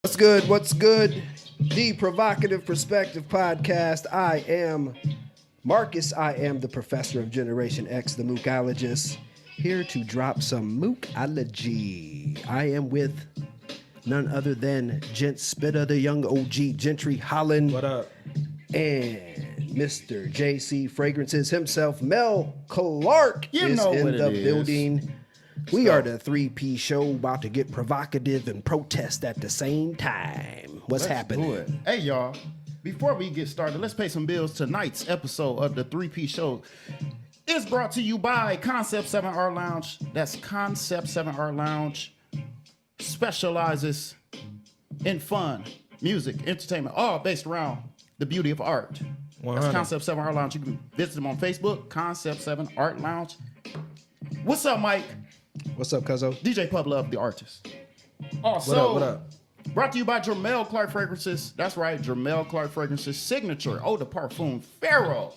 What's good? What's good? The Provocative Perspective Podcast. I am Marcus. I am the professor of Generation X, the mookologist, here to drop some mookology. I am with none other than Gent Spitta, the young OG Gentry Holland. What up? And Mr. JC Fragrances himself, Mel Clark, is in the building. We are the 3P show, about to get provocative and protest at the same time. Let's happening? Do it. Hey, y'all. Before we get started, let's pay some bills. Tonight's episode of the 3P show is brought to you by Concept 7 Art Lounge. That's Concept 7 Art Lounge. Specializes in fun, music, entertainment, all based around the beauty of art. 100. That's Concept 7 Art Lounge. You can visit them on Facebook, Concept 7 Art Lounge. What's up, Mike? What's up, Cuzzo? DJ Pub Love, the artist. Also, What up? Brought to you by Jermel Clark Fragrances. That's right, Jermel Clark Fragrances signature eau de parfum Pharaoh.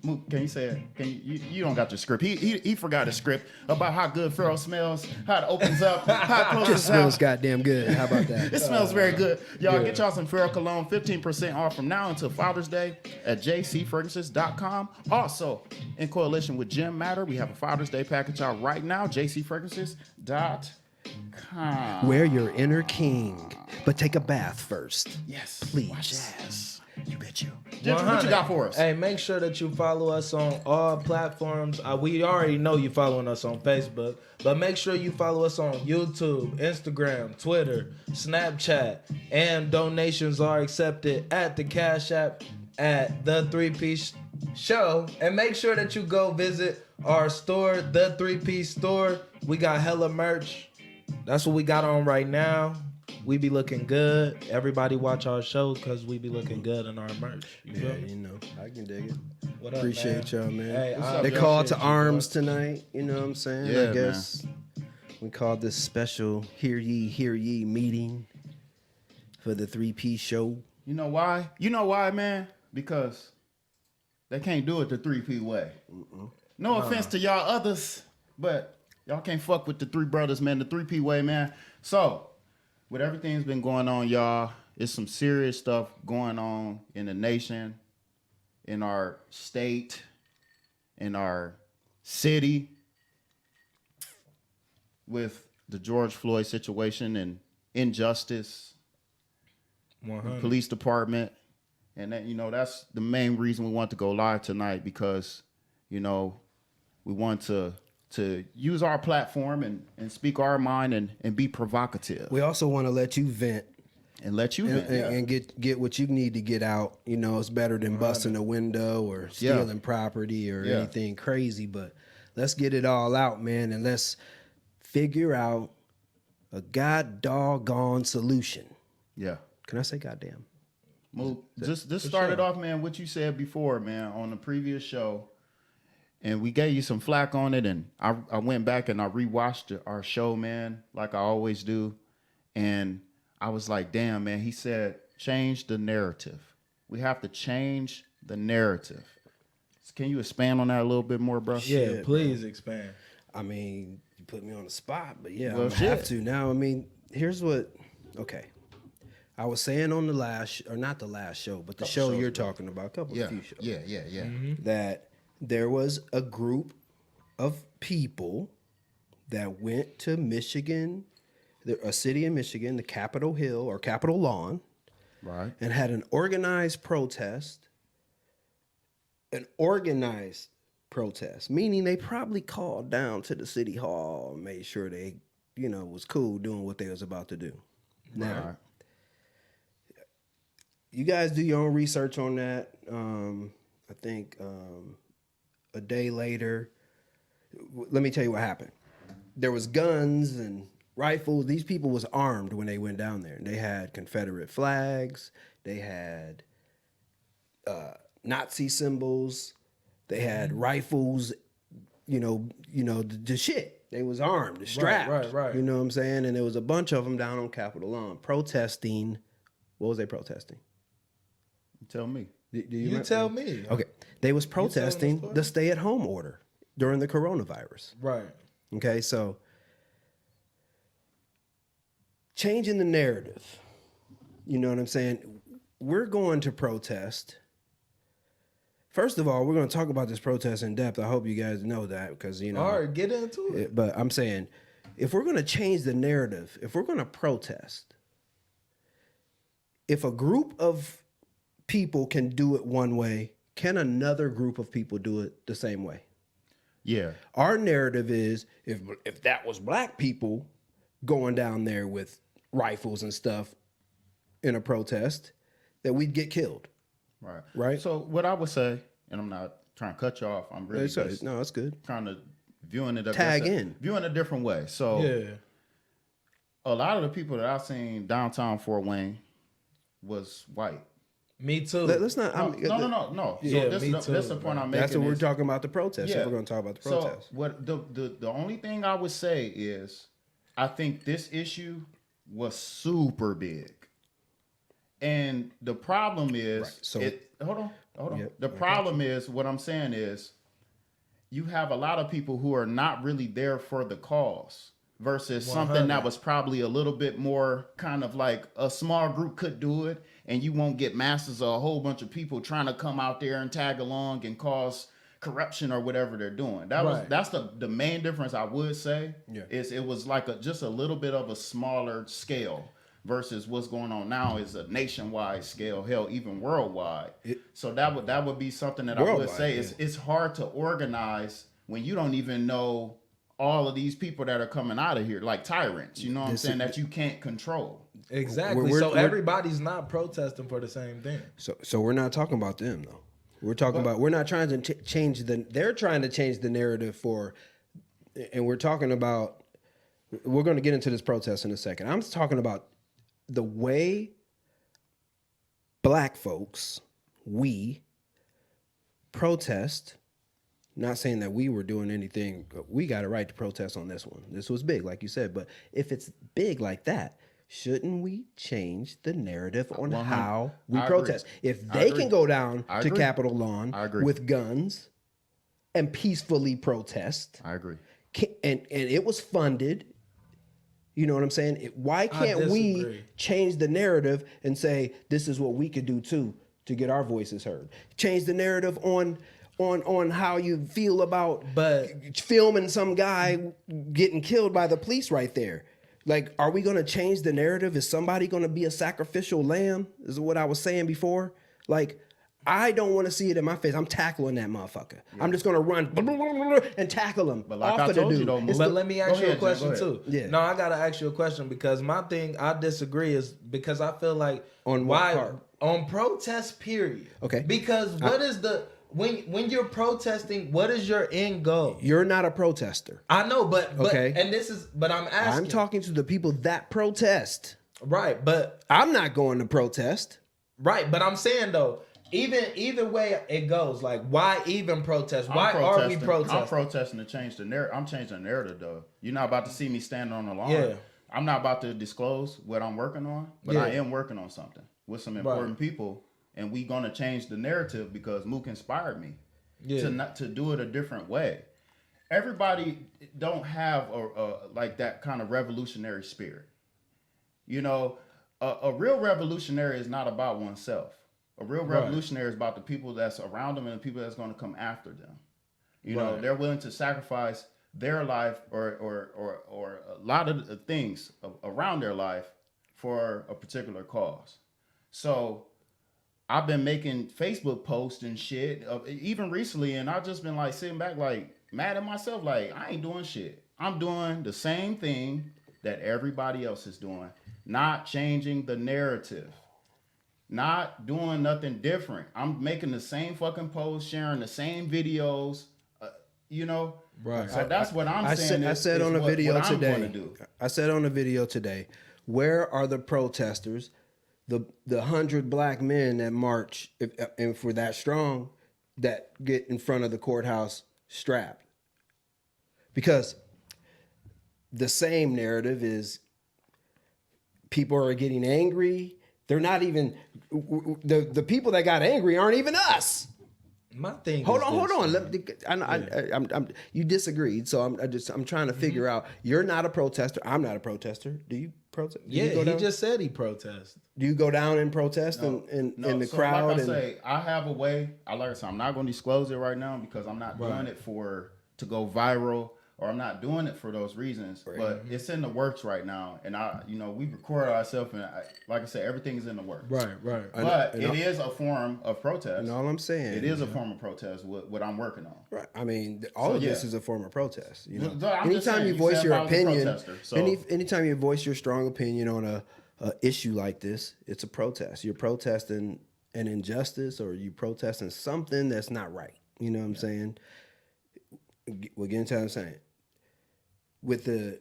Can you say it? You don't got the script. He forgot the script about how good Pharaoh smells, how it opens up, how it closes Just smells out. goddamn good. How about that? It smells very good. Y'all get y'all some Pharaoh cologne, 15% off from now until Father's Day at jcfragrances.com. Also, in coalition with Gem Matter, we have a Father's Day package out right now, jcfragrances.com. Wear your inner king, but take a bath first. Yes. Please. Watch this. You bet you. Gentry, what you 100. got for us? Hey, make sure that you follow us on all platforms. We already know you following us on Facebook, but make sure you follow us on YouTube, Instagram, Twitter, Snapchat, and donations are accepted at the Cash App at the 3P Show. And make sure that you go visit our store, the 3P Store. We got hella merch. That's what we got on right now. We be looking good. Everybody watch our shows because we be looking good in our merch. You feel me? You know, I can dig it. What up, Appreciate man? y'all, man. Hey, They called to arms tonight. You know what I'm saying? Yeah, I guess we called this special Hear Ye meeting for the 3P show. You know why? You know why, man? Because they can't do it the 3P way. No offense to y'all others, but y'all can't fuck with the three brothers, man, the 3P way, man. So, with everything that's been going on, y'all, it's some serious stuff going on in the nation, in our state, in our city, with the George Floyd situation and injustice, 100. police department. And that, that's the main reason we want to go live tonight, because, we want to use our platform and speak our mind and be provocative. We also want to let you vent And let you vent. and get what you need to get out. It's better than busting a window or stealing property or anything crazy. But let's get it all out, man, and let's figure out a god doggone solution. Yeah. Can I say goddamn? Well, just started off, man, what you said before, man, on the previous show. And we gave you some flack on it, and I went back and I rewatched our show, man, like I always do. And I was like, damn, man, he said, change the narrative. We have to change the narrative. Can you expand on that a little bit more, bro? Yeah, Shit, please expand. I mean, you put me on the spot, but yeah, Well, I have to now. I mean, here's what. Okay, I was saying on the last, or not the last show, but the show you're talking about, a few shows. Yeah. That there was a group of people that went to Michigan, a city in Michigan, the Capitol Hill or Capitol Lawn, Right. and had an organized protest. An organized protest, meaning they probably called down to the city hall and made sure they, was cool doing what they was about to do. Now, Right. you guys do your own research on that. I think a day later, let me tell you what happened. There was guns and rifles. These people was armed when they went down there. They had Confederate flags. They had Nazi symbols. They had rifles. The shit. They was armed, strapped. Right. You know what I'm saying? And there was a bunch of them down on Capitol Lawn protesting. What was they protesting? Tell me. Do you You remember? tell me. Okay, they was telling the protesting story? the stay-at-home order during the coronavirus. Right. Okay, so changing the narrative. You know what I'm saying? We're going to protest. First of all, we're going to talk about this protest in depth. I hope you guys know that because, you know. All right, get into it. But I'm saying, if we're going to change the narrative, if we're going to protest, if a group of people can do it one way, can another group of people do it the same way? Yeah. Our narrative is if that was black people going down there with rifles and stuff in a protest, that we'd get killed. Right. Right. So what I would say, and I'm not trying to cut you off, I'm really just No, that's good. kind of viewing it viewing a different way. So Yeah. a lot of the people that I've seen downtown Fort Wayne was white. Me too. Let's not. No. Yeah, So me this too, the point I'm making. That's what we're is- talking about, the protest. Yeah. If we're going to talk about the protest. So what the only thing I would say is I think this issue was super big. And the problem is Right. So- hold on. Yep, The problem is what I'm saying is you have a lot of people who are not really there for the cause versus something that 100. was probably a little bit more kind of like a small group could do it and you won't get masses of a whole bunch of people trying to come out there and tag along and cause corruption or whatever they're doing. That's the main difference I would say. Yeah. Is it was like just a little bit of a smaller scale versus what's going on now is a nationwide scale, hell, even worldwide. So that would be something that I would Worldwide, say yeah. it's hard to organize when you don't even know all of these people that are coming out of here like tyrants. You know what I'm saying? That you can't control. Exactly. So everybody's not protesting for the same thing. So we're not talking about them though. We're talking about, we're not trying to change they're trying to change the narrative and we're talking about, we're going to get into this protest in a second. I'm talking about the way black folks, we protest, not saying that we were doing anything, we got a right to protest on this one. This was big, like you said, but if it's big like that, shouldn't we change the narrative on how we protest? If they can go down to Capitol Lawn with guns and peacefully protest, I agree. and it was funded, you know what I'm saying? Why can't we change the narrative and say this is what we could do too to get our voices heard? Change the narrative on how you feel about filming some guy getting killed by the police right there. Like, are we going to change the narrative? Is somebody going to be a sacrificial lamb? Is what I was saying before. Like, I don't want to see it in my face. I'm tackling that motherfucker. Yeah. I'm just going to run and tackle him off of the dude. But let me ask you a question too. Yeah. No, I got to ask you a question because my thing, I disagree is because I feel like on what part? On protest period. Okay. Because what is the... When you're protesting, what is your end goal? You're not a protester. I know, but okay. And this is, but I'm asking. I'm talking to the people that protest. Right, but I'm not going to protest. Right, but I'm saying though, either way it goes, like why even protest? Why are we protesting? I'm protesting to change the narrative. I'm changing the narrative though. You're not about to see me standing on the lawn. Yeah. I'm not about to disclose what I'm working on, but I am working on something with some important people. And we gonna change the narrative because Mook inspired me to do it a different way. Everybody don't have a like that kind of revolutionary spirit. You know, a real revolutionary is not about oneself. A real revolutionary is about the people that's around them and the people that's gonna come after them. You know, they're willing to sacrifice their life or a lot of the things around their life for a particular cause. So I've been making Facebook posts and shit, even recently, and I've just been like sitting back, like mad at myself, like I ain't doing shit. I'm doing the same thing that everybody else is doing, not changing the narrative, not doing nothing different. I'm making the same fucking posts, sharing the same videos, you know. Right. So that's what I'm saying. I said on a video today. I said on a video today, where are the protesters? The 100 black men that march and for that strong that get in front of the courthouse strapped. Because the same narrative is people are getting angry, They're not even the people that got angry aren't even us. My thing. Hold is on. this, You disagreed, so I'm trying to figure out. You're not a protester. I'm not a protester. Do you protest? Yeah, he just said he protests. Do you go down and protest in the crowd? Like I say, I have a way. Like I said, I'm not going to disclose it right now because I'm not doing it to go viral, or I'm not doing it for those reasons. Right. But it's in the works right now, and we record ourselves, and like I said, everything is in the works. Right. But it is a form of protest. And all I'm saying, it is a form of protest. What I'm working on. Right. I mean, all of this is a form of protest. You know, anytime you voice your opinion, anytime you voice your strong opinion on a issue like this, it's a protest. You're protesting an injustice, or you protesting something that's not right. You know what I'm saying? We'll get into what I'm saying. With the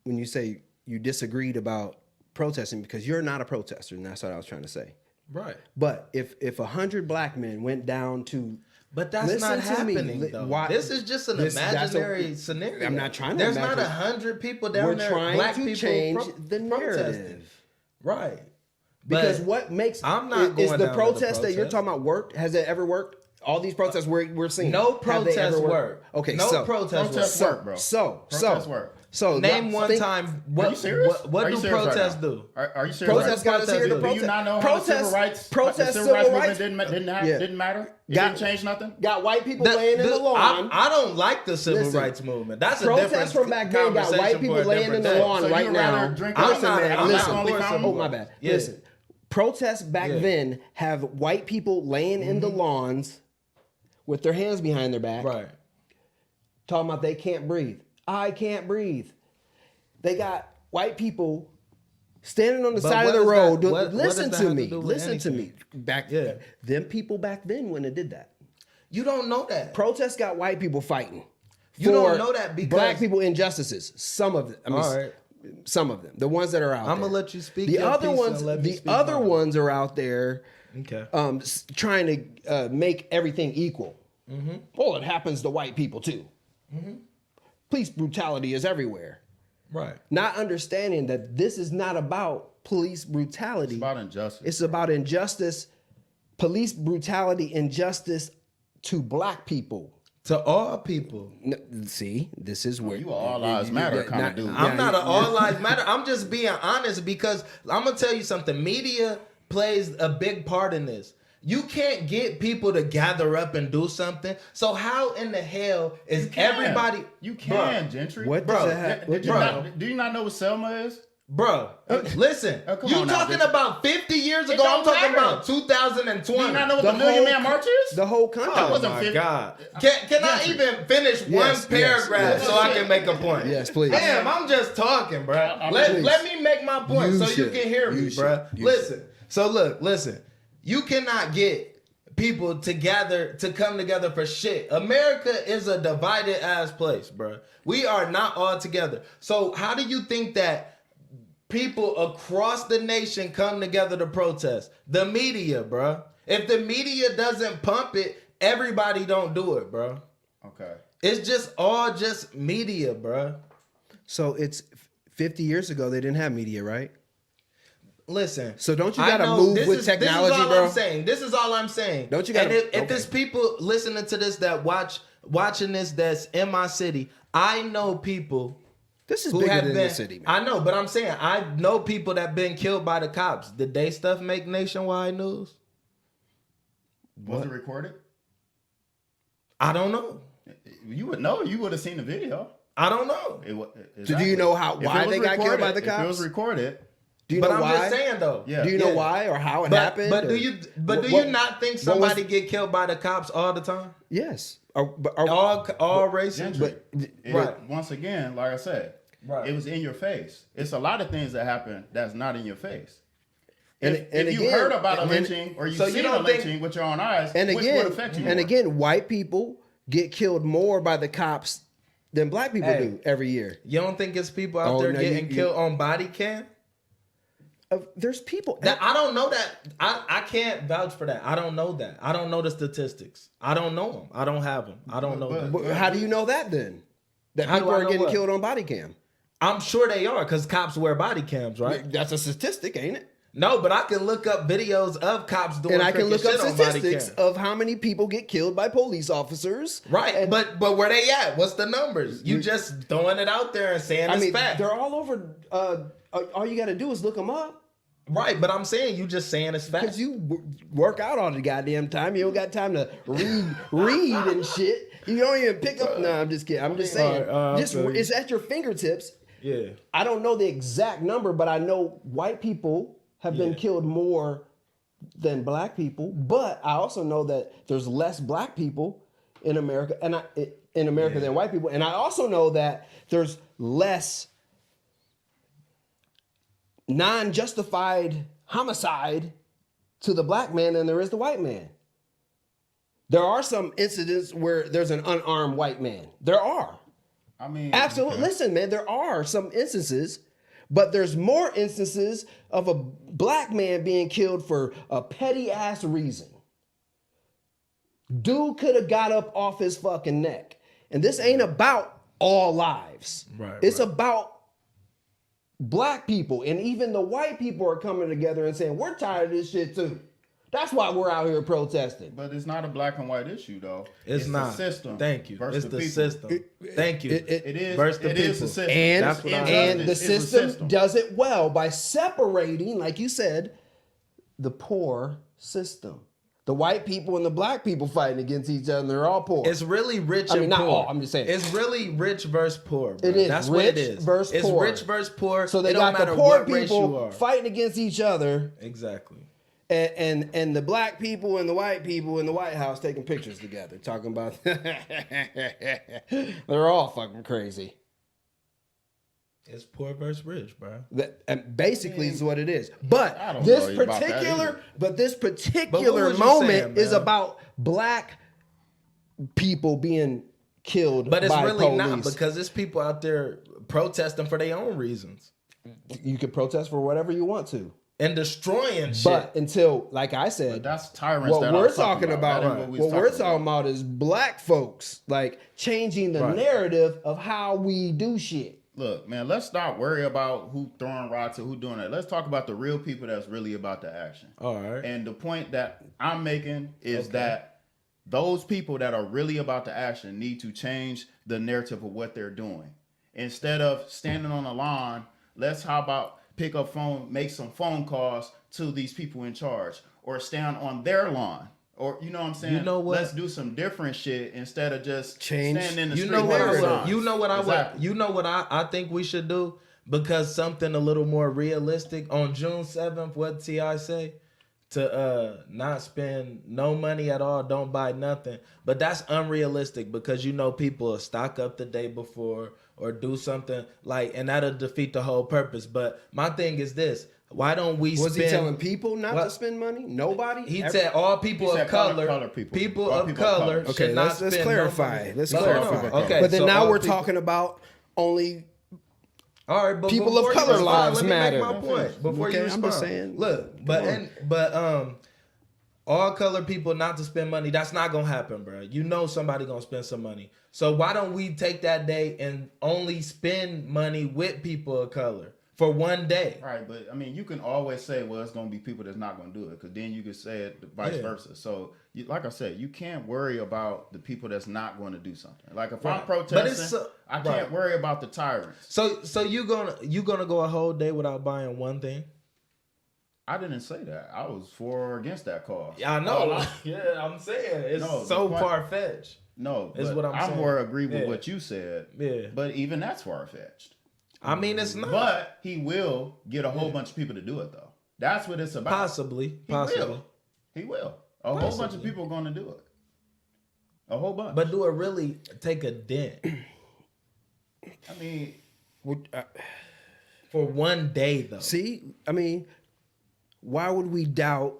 when you say you disagreed about protesting, because you're not a protester, and that's what I was trying to say. Right. But if 100 black men went down to, but that's not happening though. Why, this is just an imaginary scenario. I'm not trying to. There's not 100 people down there. We're trying to change the narrative. Right. Because what makes I'm not going is the down protest to the that you're talking about worked? Has it ever worked? All these protests we're seeing. No protest work. Okay, no protest work, bro. Protest work. So name one time. What do protests do? Are you serious? Protest got us here to protest. Do you not know how the civil rights movement didn't matter? It didn't change nothing. Got white people laying in the lawn. I don't like the civil rights movement. That's a different protest from back then. Got white people laying in the lawn right now. Listen. Oh my bad. Listen. Protests back then have white people laying in the lawns with their hands behind their back. Right. Talking about they can't breathe. I can't breathe. They got white people standing on the side of the road. Listen to me. Listen to me. Them people back then wouldn't have did that. You don't know that. Protests got white people fighting. You don't know that because black people injustices. Some of them. All right. Some of them, the ones that are out. I'm gonna let you speak. The other ones are out there, trying to make everything equal. Mm-hmm. Well, it happens to white people too. Mm-hmm. Police brutality is everywhere. Right. Not understanding that this is not about police brutality. It's about injustice. It's about injustice, police brutality, injustice to black people. To all people. See, this is where you all lives matter kind of dude. I'm not an all lives matter. I'm just being honest because I'm gonna tell you something. Media plays a big part in this. You can't get people to gather up and do something. So how in the hell is everybody? You can, Gentry. What does that have? Do you not know what Selma is? Bro, listen. You talking about 50 years ago? I'm talking about 2020. Do you not know what the Million Man March is? The whole country. Oh my God! Can I even finish one paragraph so I can make a point? Yes, please. Damn, I'm just talking, bro. Let me make my point so you can hear me, bro. Listen. So look, listen. You cannot get people together to come together for shit. America is a divided ass place, bro. We are not all together. So how do you think that people across the nation come together to protest? The media, bro. If the media doesn't pump it, everybody don't do it, bro. Okay. It's just all just media, bro. So it's 50 years ago they didn't have media, right? Listen. So don't you gotta move with technology, bro? This is all I'm saying. Don't you gotta? And if there's people listening to this that watching this that's in my city, I know people. This is bigger than the city, man. I know, but I'm saying I know people that been killed by the cops. Did they stuff make nationwide news? Was it recorded? I don't know. You would know. You would have seen the video. I don't know. So do you know why they got killed by the cops? If it was recorded. Do you know why? I'm just saying though. Yeah. Do you know why or how it happened? But do you not think somebody get killed by the cops all the time? Yes. All races. But once again, like I said, it was in your face. It's a lot of things that happen that's not in your face. If you heard about a lynching or you've seen a lynching with your own eyes, which would affect you more? And again, white people get killed more by the cops than black people do every year. You don't think it's people out there getting killed on body cam? There's people that I don't know that. I can't vouch for that. I don't know that. I don't know the statistics. I don't know them. I don't have them. I don't know that. But how do you know that then? That people are getting killed on body cam? I'm sure they are because cops wear body cams, right? That's a statistic, ain't it? No, but I can look up videos of cops doing And I can look up shit on body statistics cam. of how many people get killed by police officers. Right, And, but where they at? What's the numbers? You just throwing it out there and saying it's fact. they're all over. All you got to do is look them up. Right, but I'm saying you just saying it's fact. Because you work out all the goddamn time. You don't got time to read and shit. You don't even pick up. No, I'm just kidding. I'm just saying. It's at your fingertips. Yeah. I don't know the exact number, but I know white people have been killed more than black people. But I also know that there's less black people in America than white people. And I also know that there's less non-justified homicide to the black man than there is the white man. There are some incidents where there's an unarmed white man. There are. I mean, Absolutely. okay. Listen, man, there are some instances, but there's more instances of a black man being killed for a petty ass reason. Dude could have got up off his fucking neck. And this ain't about all lives. Right, It's right. about black people, and even the white people are coming together and saying, we're tired of this shit too. That's why we're out here protesting. But it's not a black and white issue, though. It's not. the system. Thank you. versus It's the people. system. Thank you. It is. Versus the It is people. the system. And, That's what I and heard. the It's a system does it well by separating, like you said, the poor system. The white people and the black people fighting against each other, and they're all poor. It's really rich and not poor. all, I'm just saying. It's really rich versus poor. Bro. It is That's what it rich is. versus it's poor. rich versus poor. So they it don't got the matter poor what race you people are. fighting against each other, Exactly. and the black people and the white people in the White House taking pictures together, talking about they're all fucking crazy. It's poor versus rich, bro. That and basically is what it is. But I don't this know about that particular, either. particular was you moment saying, is man? about black people being killed But it's by really police. not because there's people out there protesting for their own reasons You can protest for whatever you want to, and destroying shit. but until, like I said, That's tyrants. what that we're I'm talking about, That ain't what we we're talking about is black folks like changing the Right. narrative of how we do shit. Look, man, let's not worry about who throwing rocks or who doing that. Let's talk about the real people that's really about the action. All right. And the point that I'm making is that those people that are really about the action need to change the narrative of what they're doing. Instead of standing on the lawn, how about pick up phone, make some phone calls to these people in charge, or stand on their lawn. Or, you know what I'm saying? You know what? Let's do some different shit instead of just Change. standing in the You street. know what I with would. signs. You know what I Exactly. would. You know what I think we should do because something a little more realistic on June 7th. What T.I. say? To not spend no money at all, don't buy nothing. But that's unrealistic because you know people will stock up the day before or do something like, and that'll defeat the whole purpose. But my thing is this: why don't we Was spend? he telling people not What? to spend money? Nobody? He said all people He of said color, color people. people All of people of color color. should Okay, not let's spend clarify. No money. Let's No, clarify. no. Okay, But then so now all we're people- talking about only All right, but People of before you color respond, lives let me matter. Make my point before Okay, you I'm respond. just saying. Look, Come on. all color people not to spend money. That's not gonna happen, bro. You know somebody gonna spend some money. So why don't we take that day and only spend money with people of color for one day? Right, but I mean, you can always say, well, it's going to be people that's not going to do it, because then you could say it vice Yeah. versa. So, like I said, you can't worry about the people that's not going to do something. Like if Right. I'm But protesting, it's so- I right. can't worry about the tyrants. So you gonna go a whole day without buying one thing? I didn't say that. I was for or against that cause. Yeah, I know. All I- Yeah, I'm saying it's No, so the point- far fetched. No, Is but what I'm saying. more agree with Yeah. what you said. Yeah. But even that's far fetched. I mean, it's not But he will get a whole bunch of people to do it, though. That's what it's about. possibly. He will. He will. A whole bunch of Possibly. people are going to do it. A whole bunch. But do it really take a dent I mean, for one day though? see. I mean, why would we doubt?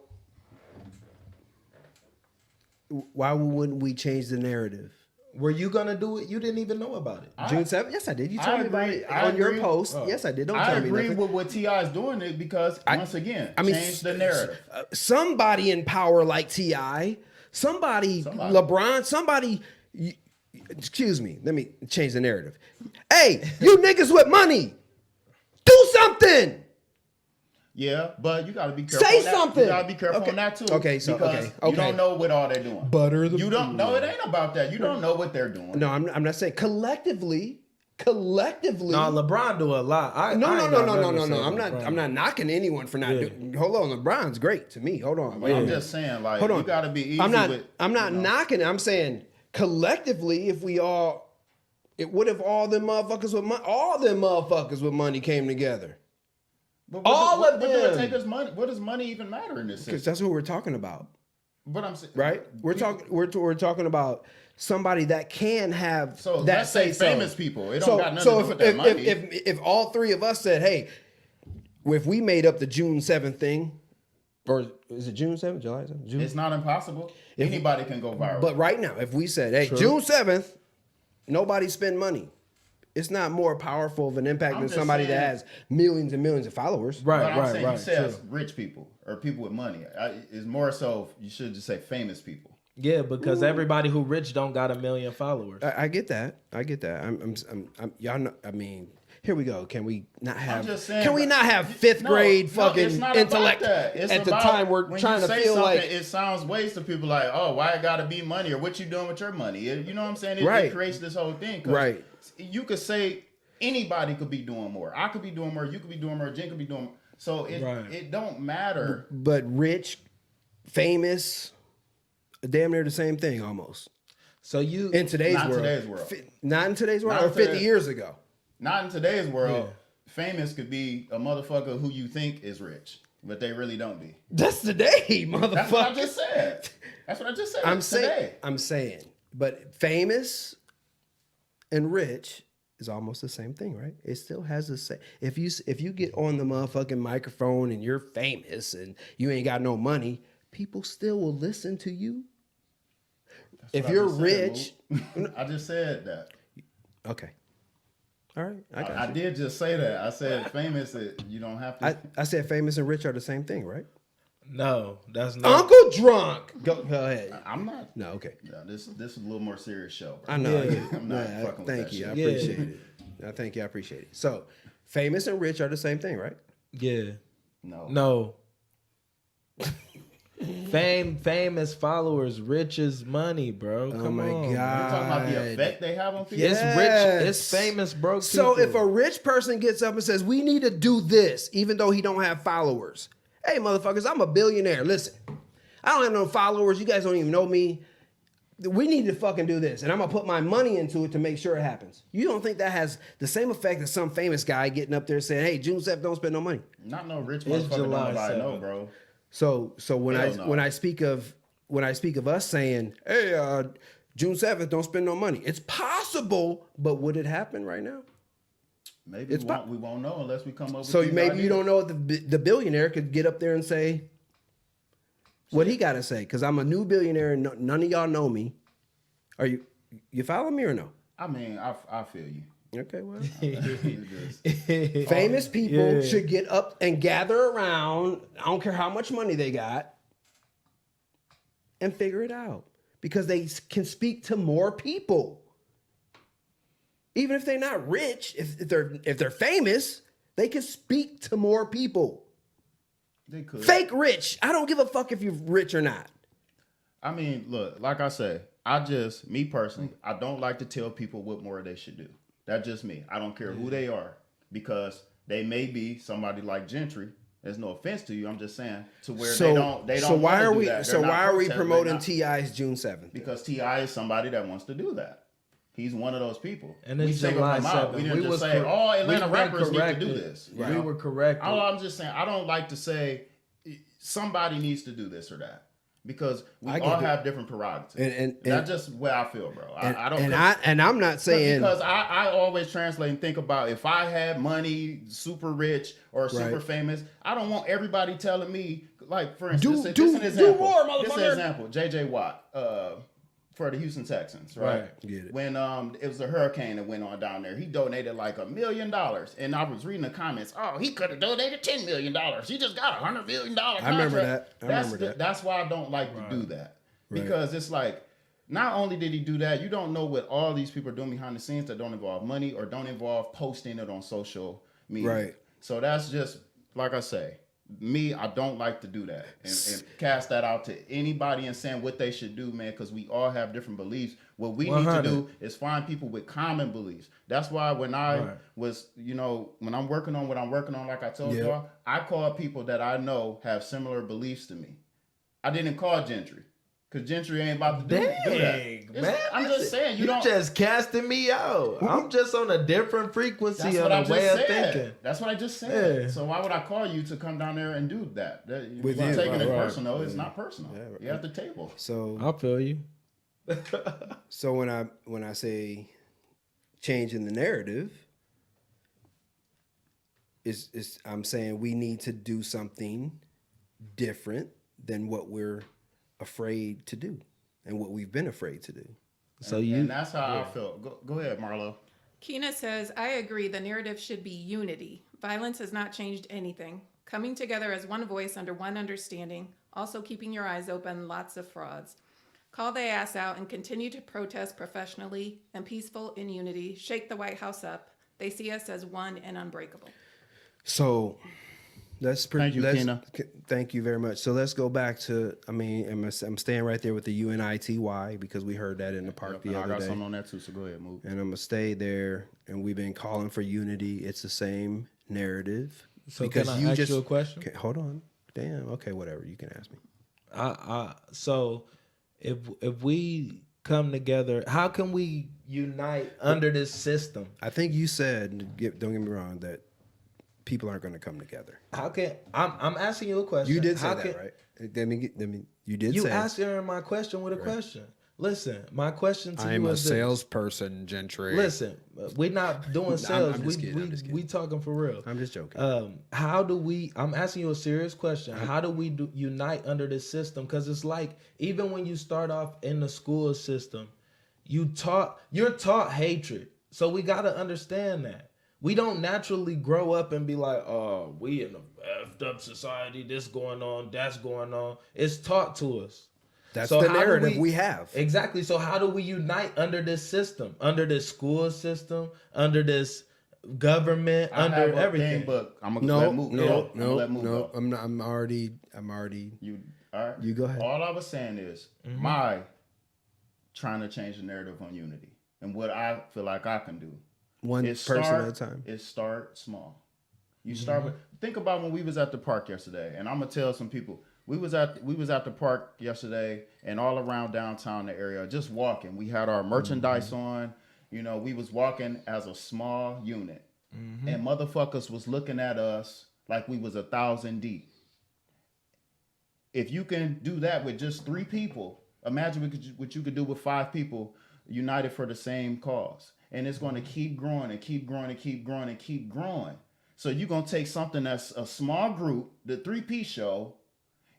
Why wouldn't we change the narrative? Were you gonna do it? You didn't even know about it. June 7th? Yes, I did. You I told me about agree. it I on your agree. post. Yes, I did. Don't I tell me agree nothing. with what T.I. is doing it because, once again, change the narrative. Somebody in power like T.I., somebody, LeBron, excuse me, let me change the narrative. Hey, you niggas with money, Do something. Yeah, but you gotta be careful. Say on that. something. You gotta be careful Okay. on that too. Okay, so because okay. you don't know what all they're doing. Butter the You don't know. It ain't about that. You don't know what they're doing. No, I'm not saying collectively. No, LeBron do a lot. No. I'm not knocking anyone for not doing. Hold on, LeBron's great to me. Hold on. I'm just saying, like, Hold on. you gotta be easy. I'm not with, knocking it. I'm saying collectively, if we all, what if all them motherfuckers with money came together? But all of what do it them. take us money? What does money even matter in this Because system? that's what we're talking about, But I'm saying, right? We're talking about somebody that can have So that let's say say famous so. people. It don't got nothing to do with that money. If all three of us said, hey, if we made up the June 7th thing, or is it June 7th, July 7th? June? It's not impossible. Anybody can go viral. But right now, if we said, hey, June 7th, nobody spend money. It's not more powerful of an impact I'm than just somebody that saying- has millions and millions of followers. But I'm Right. saying you said rich people or people with money. It's more so you should just say famous people. Yeah, because everybody who rich don't got 1 million followers. I get that. I'm y'all know, I mean, here we go. Can we not have? just saying, can we not have fifth grade fucking it's not intellect about that. It's at the about time we're when trying you to say feel something, like it sounds ways to people like, oh, why it gotta be money or what you doing with your money? You know what I'm saying? Right. It creates this whole thing. 'Cause Right. You could say anybody could be doing more. I could be doing more. You could be doing more. Jen could be doing more. So it don't matter. but rich, famous, damn near the same thing almost. So you In today's Not in world. today's world. Not in today's world Not or in 50 today. years ago. Not in today's world. Yeah. Famous could be a motherfucker who you think is rich, but they really don't be. That's today, motherfucker. That's what I just said. I'm saying, but famous and rich is almost the same thing, right? It still has the same. If you get on the motherfucking microphone and you're famous and you ain't got no money, people still will listen to you. If what I you're just said, rich, Mo. I just said that. okay, all right, I did just say that. I said famous. You don't have to. I said famous and rich are the same thing, right? No, that's not. Uncle Drunk, go ahead. I'm not. No, okay. No, this is a little more serious show. Bro. I know. I get it. I'm not Yeah, fucking with thank that you. shit. I Yeah. appreciate it. I thank you. I appreciate it. So, famous and rich are the same thing, right? Yeah. No. Famous followers, rich is money, bro. Come my on. God. You're talking about the effect they have on people. It's Yes. rich. It's famous broke So people. if a rich person gets up and says, we need to do this, even though he don't have followers. Hey, motherfuckers, I'm a billionaire. Listen, I don't have no followers. You guys don't even know me. We need to fucking do this. And I'm going to put my money into it to make sure it happens. You don't think that has the same effect as some famous guy getting up there saying, hey, June 7th, don't spend no money. Not no rich It's motherfucker. Don't July nobody 7th. know, bro. So when Hell no. when I speak of us saying, hey, June 7th, don't spend no money. It's possible, but would it happen right now? Maybe we won't know unless we come up with So these maybe you ideas. don't know what the billionaire could get up there and say what he got to say. Because I'm a new billionaire and none of y'all know me. Are you follow me or no? I mean, I feel you. Okay, well. It just- Famous people Yeah. should get up and gather around. I don't care how much money they got. And figure it out. Because they can speak to more people. Even if they're not rich, if they're famous, they can speak to more people. They could. Fake rich. I don't give a fuck if you're rich or not. I mean, look, like I say, me personally, I don't like to tell people what more they should do. That's just me. I don't care who they are because they may be somebody like Gentry. There's no offense to you. I'm just saying to where they don't. So why wanna are do we? that. So They're not why are we protesting. promoting They're not- T.I.'s June 7th? Because T.I. is somebody that wants to do that. He's one of those people. And we it's singled July him out. 7th. We didn't just was say, cor- "Oh, Atlanta we've been rappers need to do corrected. this." We were correct. I'm just saying, I don't like to say somebody needs to do this or that because we I get all it. have different prerogatives. And that's just where I feel, bro. I don't. And I'm not saying because I always translate and think about if I had money, super rich or super Right. famous, I don't want everybody telling me, like, for instance, Do- this is an do example. more, This is an motherfucker. example. J.J. Watt for the Houston Texans, right? Right. Get it. When it was a hurricane that went on down there, he donated like $1 million. And I was reading the comments, oh, he could have donated $10 million. He just got $100 million contract. I remember that. I remember that. That's why I don't like to do that. Because it's like, not only did he do that, you don't know what all these people are doing behind the scenes that don't involve money or don't involve posting it on social media. Right. So that's just, like I say, me, I don't like to do that and cast that out to anybody and saying what they should do, man, because we all have different beliefs. What we 100. need to do is find people with common beliefs. That's why when I was, when I'm working on what I'm working on, like I told y'all, I call people that I know have similar beliefs to me. I didn't call Gentry. Cause Gentry ain't about to do that. Man, I'm just saying, you don't just casting me out. I'm just on a different frequency That's of what I the way just of said. thinking. That's what I just said. Yeah. So why would I call you to come down there and do that? With you're you, taking it right. personal. It's not personal. Yeah, right. You're at the table. So I feel you. So when I say changing the narrative, is I'm saying we need to do something different than what we're afraid to do and what we've been afraid to do. So and that's how I feel. Go ahead, Marlo. Keena says, I agree. The narrative should be unity. Violence has not changed anything. Coming together as one voice under one understanding. Also keeping your eyes open. Lots of frauds. Call the ass out and continue to protest professionally and peaceful in unity. Shake the White House up. They see us as one and unbreakable. So Thank you, Keena. Thank you very much. So let's go back to, I'm staying right there with the UNITY because we heard that in the park the other day. I got something on that too, so go ahead, move. And I'm going to stay there. And we've been calling for unity. It's the same narrative. So because can I ask you a question? Okay, hold on. Damn. Okay, whatever. You can ask me. So if we come together, how can we unite under this system? I think you said, don't get me wrong, that people aren't going to come together. How can I'm asking you a question? You did say that, right? You did You say answering my question with a question. Listen, my question to I'm you a is this. salesperson, Gentry. Listen, we're not doing sales. I'm just kidding. We talking for real. I'm just joking. I'm asking you a serious question. How do we unite under this system? Because it's like, even when you start off in the school system, you're taught hatred. So we got to understand that. We don't naturally grow up and be like, oh, we in a effed up society, this going on, that's going on. It's taught to us. That's So the how do narrative we have. Exactly. So how do we unite under this system, under this school system, under this government, I under have a everything? thing, but I'm gonna let move. No. I'm already. You all right? You go ahead. All I was saying is my trying to change the narrative on unity and what I feel like I can do. One person at a time. It start small. You start with. Think about when we was at the park yesterday, and I'm gonna tell some people. We was at the park yesterday and all around downtown the area, just walking. We had our merchandise on. We was walking as a small unit. And motherfuckers was looking at us like we was 1,000 deep. If you can do that with just 3 people, imagine what you could do with 5 people united for the same cause. And it's going to keep growing and keep growing and keep growing and keep growing. So you're going to take something that's a small group, the 3P show,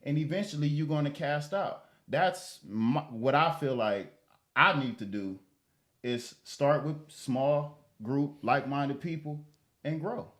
and eventually you're going to cast out. That's what I feel like I need to do is start with small group, like-minded people and grow.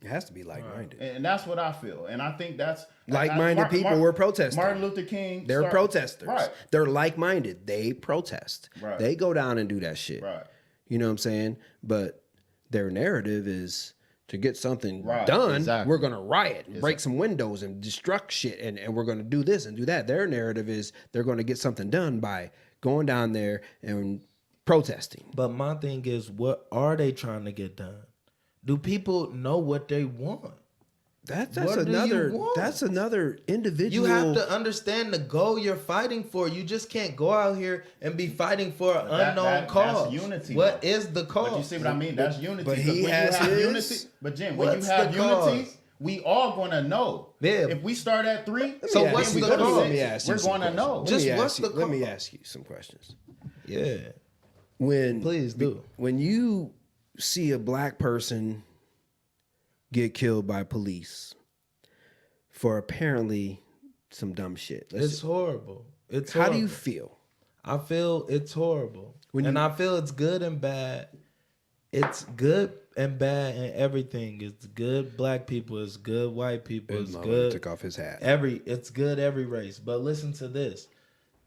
It has to be like-minded. And that's what I feel. And I think that's... Like-minded people were protesting. Martin Luther King... They're protesters. Right. They're like-minded. They protest. Right. They go down and do that shit. Right. You know what I'm saying? But their narrative is... to get something done, exactly. we're going to riot and break some windows and destruct shit and we're going to do this and do that. Their narrative is they're going to get something done by going down there and protesting. But my thing is, what are they trying to get done? Do people know what they want? That's What do another you want? that's another individual. You have to understand the goal you're fighting for. You just can't go out here and be fighting for an unknown cause. That's unity. What though. is the cause? But you see what I mean? That's unity. but 'Cause he when has you have his- unity. But Jim, when you What's have the unity, cause? we all gonna know. Yeah. If we start at 3, So Yeah, what's we the go to cause? Let me 6, ask you we're some gonna know. questions. Just Let me what's ask you- the Let me cause? ask you some questions. Yeah. Please do. When you see a black person get killed by police for apparently some dumb shit, It's horrible. It's how horrible. do you feel? I feel it's horrible. When and you- I feel it's good and bad. It's good and bad and everything. It's good black people. It's good white people. It's Mother good. took off his hat. It's good every race. But listen to this.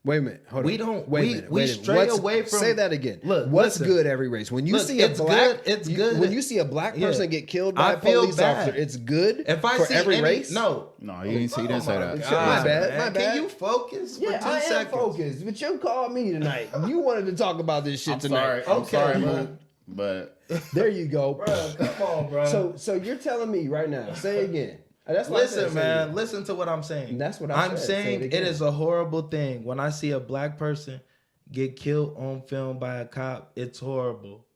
Wait a minute. Hold on. We don't. Wait a we minute. we Wait a minute. stray away from. Say that again. Look, what's listen. good every race? When you Look, see a it's black, good, it's good. When you see a black person get killed by I a feel police bad. officer, it's good If I for see every any, race. No, he didn't say that. My bad, my bad. Can you focus for 2 Yeah, I am seconds? focused, but you called me tonight. You wanted to talk about this shit I'm tonight. sorry. I'm Okay, sorry, bro. man. But There you go. Bro, come on, bro. So you're telling me right now? Say it again. That's what I said, Listen, say it man. again. Listen to what I'm saying. That's what I I'm said. Say saying. it It again. is a horrible thing when I see a black person get killed on film by a cop. It's horrible.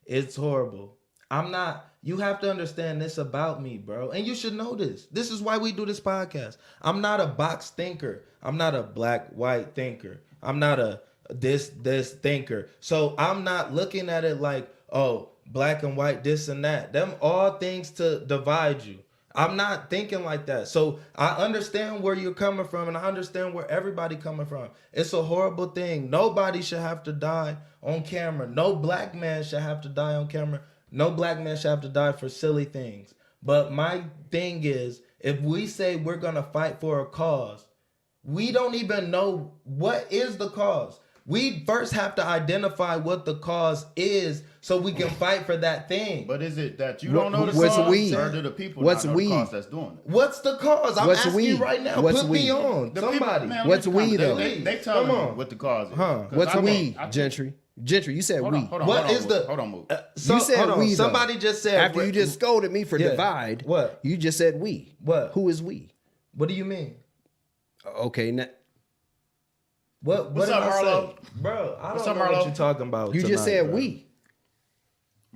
It's horrible. I'm not. You have to understand this about me, bro. And you should know this. This is why we do this podcast. I'm not a box thinker. I'm not a black white thinker. I'm not a this thinker. So I'm not looking at it like, oh, black and white, this and that. Them all things to divide you. I'm not thinking like that. So I understand where you're coming from, and I understand where everybody coming from. It's a horrible thing. Nobody should have to die on camera. No black man should have to die on camera. No black man should have to die for silly things. But my thing is, if we say we're gonna fight for a cause, we don't even know what is the cause. We first have to identify what the cause is so we can fight for that thing. But is it that you don't know the What's cause, we? or do the people What's not know we? the cause that's doing it? What's the cause? I'm What's asking we? you right now. What's Put we? me on. The Somebody. people, man, What's let me we, comment. though? They telling Come me on. what the cause is. Huh. 'Cause What's I we, don't- I- Gentry? Gentry, you said Hold we. on, hold on. What hold is on, the- Hold on, move. So, You said hold on. we, though. Somebody just said. After you just scolded me for Yeah. divide. What? You just said we. What? Who is we? What do you mean? Okay, now What What's did up, I Marlo? say? Bro, I What's don't up, know what Marlo? you're talking about. you just tonight, said bro. we.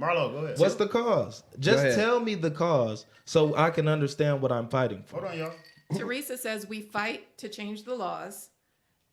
Marlo, go ahead. What's the cause? Just ahead. tell me the cause so I can understand what I'm fighting for. Hold on, y'all. Teresa says we fight to change the laws.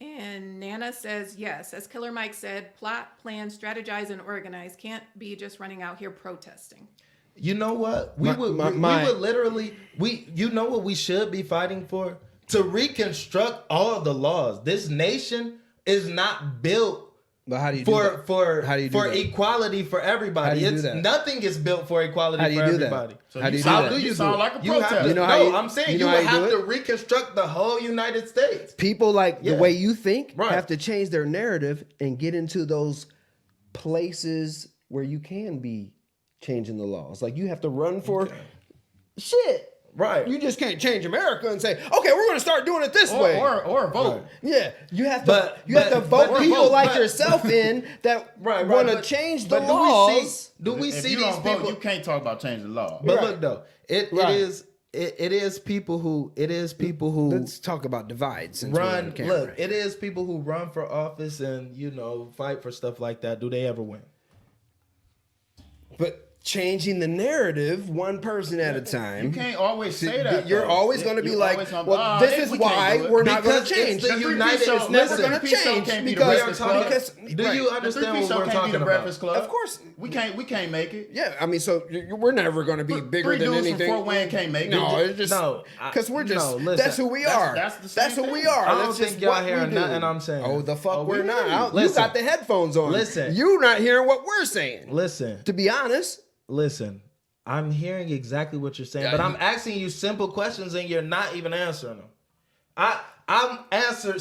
And Nana says, yes, as Killer Mike said, plot, plan, strategize, and organize. Can't be just running out here protesting. You know what? We My- would my- we my- would literally you know what we should be fighting for? To reconstruct all the laws. This nation is not built But how do you do that? for How do you do that? equality for everybody. How do you do It's that? nothing is built for equality How do you for do that? everybody. So How do you do sound- that? You sound like a You have protester. to, You know how no, you- I'm saying you you, know how would you do have to it? reconstruct the whole United States. People like the Yeah. way you think Right. have to change their narrative and get into those places where you can be changing the laws. Like you have to run for shit. Right. You just can't change America and say, okay, we're going to start doing it this way. Or vote. Yeah, you have to. But- you have to but- vote but- people but- like but- yourself in that Right, want to but- change the but laws. Do we If see you these don't vote, people? you can't talk about changing the law. But Right. look though, it Right. is people who Let's talk about divides. Since we're on run. camera. Look, it is people who run for office and fight for stuff like that. Do they ever win? But changing the narrative one person at a time. You can't always say that. You're though. always going to be You're like, always gonna- well, this is we can't why do it. we're not going to Because it's change. the The three-piece United- show- it's never listen, going the to three-piece show change can't be the because, Breakfast Club. because Do right. you The understand three-piece what show we're can't be talking the about? Breakfast Club. Of course. We can't make it. Yeah, I mean, so we're never going to be bigger Three than dudes anything. from Fort Wayne can't make it. No, it's just No, because we're just. no, listen, that's who we are. that's the same who we thing. are. I don't That's think just y'all what we hearing do. nothing I'm saying. Oh, the fuck, Oh, we're we not. hear you. You Listen. got the headphones on. Listen. You're not hearing what we're saying. Listen, To be honest, I'm hearing exactly what you're saying, Yeah, but you- I'm asking you simple questions and you're not even answering them. I'm answered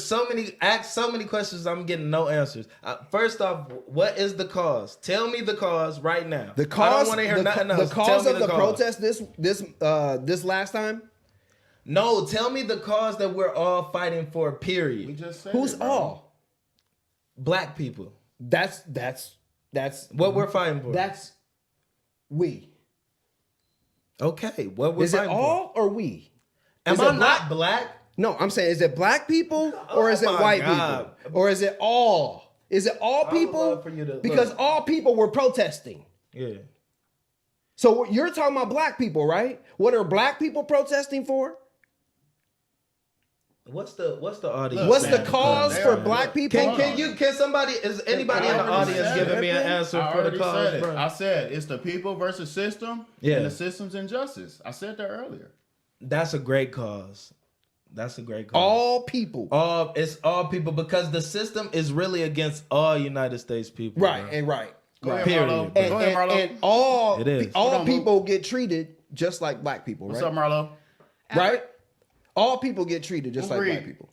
asked so many questions. I'm getting no answers. First off, what is the cause? Tell me the cause right now. the I cause. don't want to hear the, nothing the else. Tell cause me of the cause. protest this last time. No, tell me the cause that we're all fighting for. We Period. just said Who's it, bro. all? Black people. That's What we're fighting for. that's we. Okay. What we're Is it fighting all or we? for. Am is I it not black? No, I'm saying, is it black people or Oh is it my white God. people? Or is it all? Is it all would people? love for you to- Because look. all people were protesting. Yeah. So you're talking about black people, right? What are black people protesting for? What's the audience? Look, What's man, the cause look, for man, black look. people? Can somebody, is anybody in the already audience said giving it, me an man. answer I for the already cause, said it. bro? I said it's the people versus system Yeah. and the system's injustice. I said that earlier. That's a great cause. That's a great cause. All people. It's all people because the system is really against all United States people. Right, bro. and right. Go ahead, Period. Marlo. And- Go ahead, Marlo. And all, It is. all Hold on, people get treated just like black people, What's right? up, Marlo? Right? All people get treated just like Agreed. black people.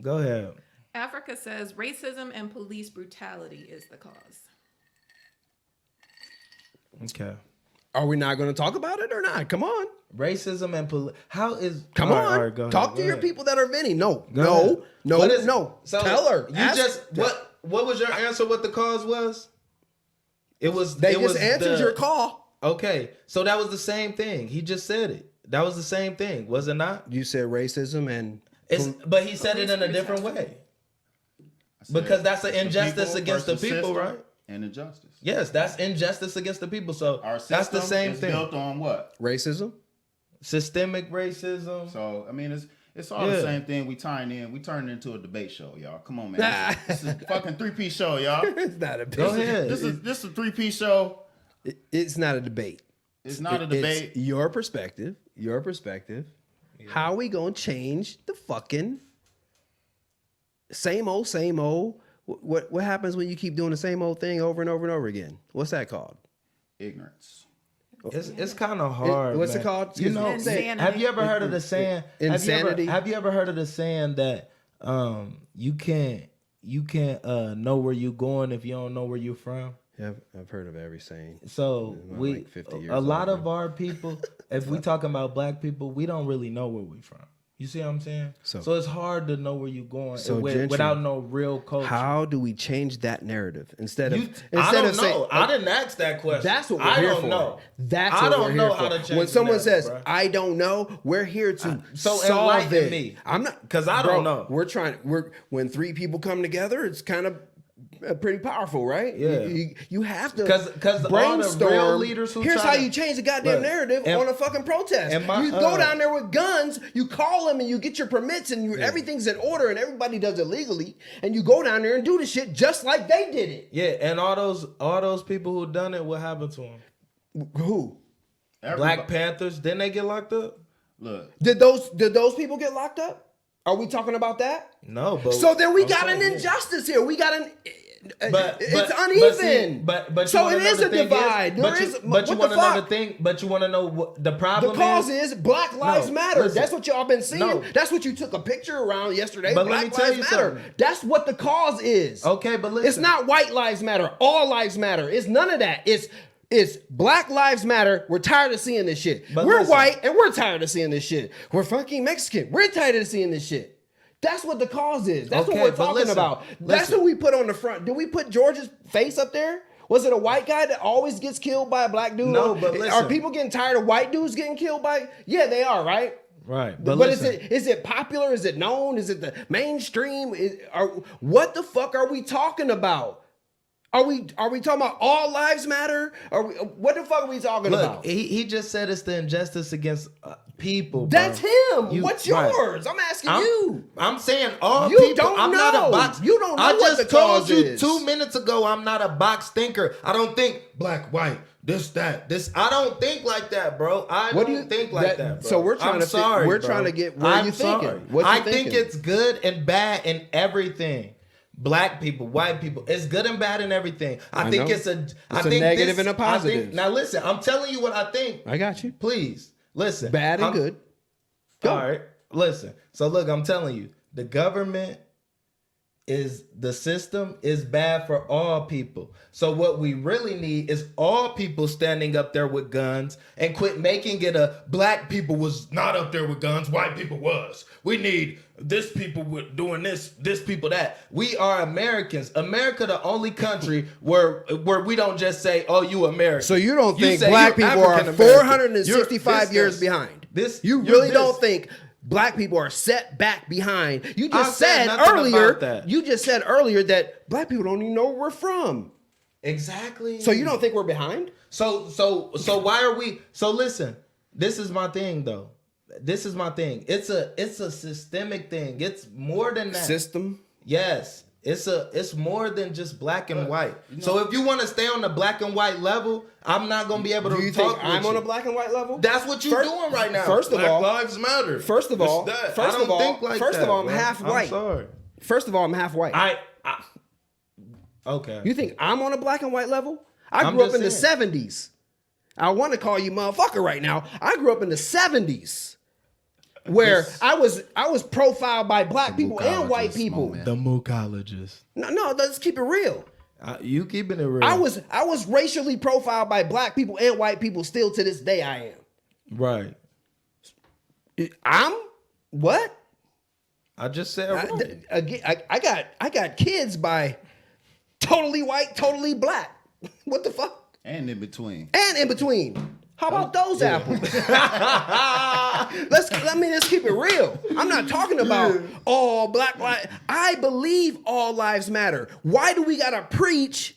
Go ahead. Africa says racism and police brutality is the cause. Okay. Are we not going to talk about it or not? Come on. Racism and how is? Come all on. right, all right, go Talk ahead, to go your ahead. people that are venting. No. What is- No. So Tell her. You Ask- just what was your answer? What the cause was? It was. They it just was answered your call. Okay, so that was the same thing. He just said it. That was the same thing, was it not? You said racism and But he said it in a different way. Because that's an injustice against the people, right? And injustice. Yes, that's injustice against the people. So Our system that's the same is thing. built on what? racism. Systemic racism. So I mean, it's all the same thing. We turn it into a debate show, y'all. Come on, man. This is a fucking 3-piece show, y'all. It's not a Go debate. ahead. This is a 3-piece show. It's not a debate. It's not a debate. It's your perspective. Your perspective. How we gonna change the fucking same old, same old? What happens when you keep doing the same old thing over and over and over again? What's that called? Ignorance. It's kind of hard. What's it man. called? You know, Insanity. have you ever heard of the saying? Insanity. Have you ever heard of the saying that you can't know where you're going if you don't know where you're from? Yeah, I've heard of every saying. So I'm we like 50 years a lot old, of our people, if we talking about black people, we don't really know where we from. You see what I'm saying? So it's hard to know where you're going Gentry, without no real culture. How do we change that narrative instead I of don't saying, know. I didn't ask that question. That's what we're I here don't for. know. That's I what don't we're know here how for. to change When the someone narrative, says, bro. "I don't know," we're here to So solve enlighten it. me. I'm not 'Cause I bro, don't know. When 3 people come together, it's kind of pretty powerful, right? Yeah. You have to 'Cause all the brainstorm. real leaders who Here's try how to- you change the goddamn Look, narrative and- on a fucking protest. and my, you go down there with guns, you call them, and you get your permits, and everything's in order, and everybody does it legally, and you go down there and do the shit just like they did it. Yeah, and all those people who done it, what happened to them? Who? Black Panthers, didn't they get locked up? Look, Did those people get locked up? Are we talking about that? No, but So then we I'm got an saying, yeah. injustice here. We got an. But it's but uneven. see, but so you it wanna is know a the thing divide. but There you, is. but you what want the to know fuck? the thing. But you want to know what the The problem cause is Black Lives No, Matter. listen. That's what y'all been seeing. No. That's what you took a picture around yesterday. But Black let me tell Lives you Matter. something. That's what the cause is. Okay, but listen. It's not white lives matter. All lives matter. It's none of that. It's Black Lives Matter. We're tired of seeing this shit. But we're listen. white and we're tired of seeing this shit. We're fucking Mexican. We're tired of seeing this shit. That's what the cause is. That's Okay, what we're but talking listen, about. That's listen. what we put on the front. Did we put George's face up there? Was it a white guy that always gets killed by a black dude? No, but listen. Are people getting tired of white dudes getting killed by? Yeah, they are, right? Right, But listen. is it popular? Is it known? Is it the mainstream? What the fuck are we talking about? Are we talking about all lives matter? What the fuck are we talking Look, about? he just said it's the injustice against people. That's bro. him. What's right. yours? I'm asking you. I'm saying all You people. don't I'm not know. a box. You don't know I what just the told cause you is. 2 minutes ago. I'm not a box thinker. I don't think black, white, this, that, this. I don't think like that, bro. I What do don't you- think like that- that, bro. so we're trying I'm to fi- sorry, we're bro. trying to get where I'm you thinking. sorry. What you I think thinking? it's good and bad in everything. Black people, white people, it's good and bad in everything. I think know. it's a. It's I a think negative this- and a I think- positive. now listen, I'm telling you what I think. I got you. Please listen. Bad and I'm- good. Go. All right, listen. So look, I'm telling you, the government is the system is bad for all people. So what we really need is all people standing up there with guns and quit making it a black people was not up there with guns, white people was. We need this people with doing this people that. We are Americans. America the only country where we don't just say, "Oh, you American." So you don't think say black you're people are African-American. 465 You're years this. behind? This You you're really this. don't think black people are set back behind? You I just said said nothing earlier. about that. You just said earlier that black people don't even know where we're from. Exactly. So you don't think we're behind? So why are we? So listen, this is my thing though. This is my thing. It's a systemic thing. It's more than that. System. Yes. It's more than just black and white. So if you want to stay on the black and white level, I'm not gonna be able to Do you talk think with I'm you. on a black and white level? That's what you're doing right now. First of Black all, lives matter. First of all, It's that. first I don't of all, think like first that, of all, I'm bro. half white. I'm sorry. First of all, I'm half white. Okay. You think I'm on a black and white level? I I'm grew up just in the saying. 70s. I want to call you motherfucker right now. I grew up in the 70s. where I was profiled by black people and white Mookologist people. moment. The mookologist. No, let's keep it real. You keeping it real. I was racially profiled by black people and white people. Still to this day, I am. right. I'm what? I just said right. I got kids by totally white, totally black. What the fuck? And in between. And in between. How about those apples? Let's keep it real. I'm not talking about all black lives. I believe all lives matter. Why do we gotta preach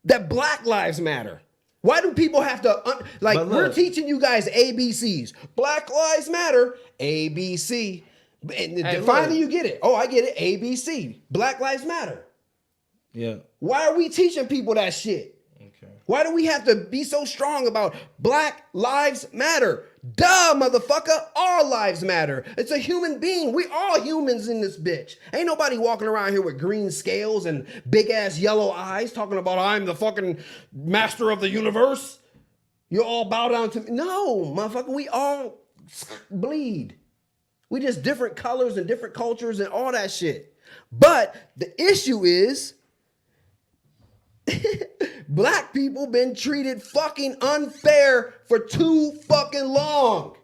that black lives matter? Why do people have to But we're look. teaching you guys ABCs. Black lives matter. ABC. And finally look. you get it. Oh, I get it. ABC. Black lives matter. Yeah. Why are we teaching people that shit? Okay. Why do we have to be so strong about Black Lives Matter? Duh, motherfucker. All lives matter. It's a human being. We all humans in this bitch. Ain't nobody walking around here with green scales and big ass yellow eyes talking about I'm the fucking master of the universe. You all bow down to me. No, motherfucker. We all bleed. We just different colors and different cultures and all that shit. But the issue is black people been treated fucking unfair for too fucking long.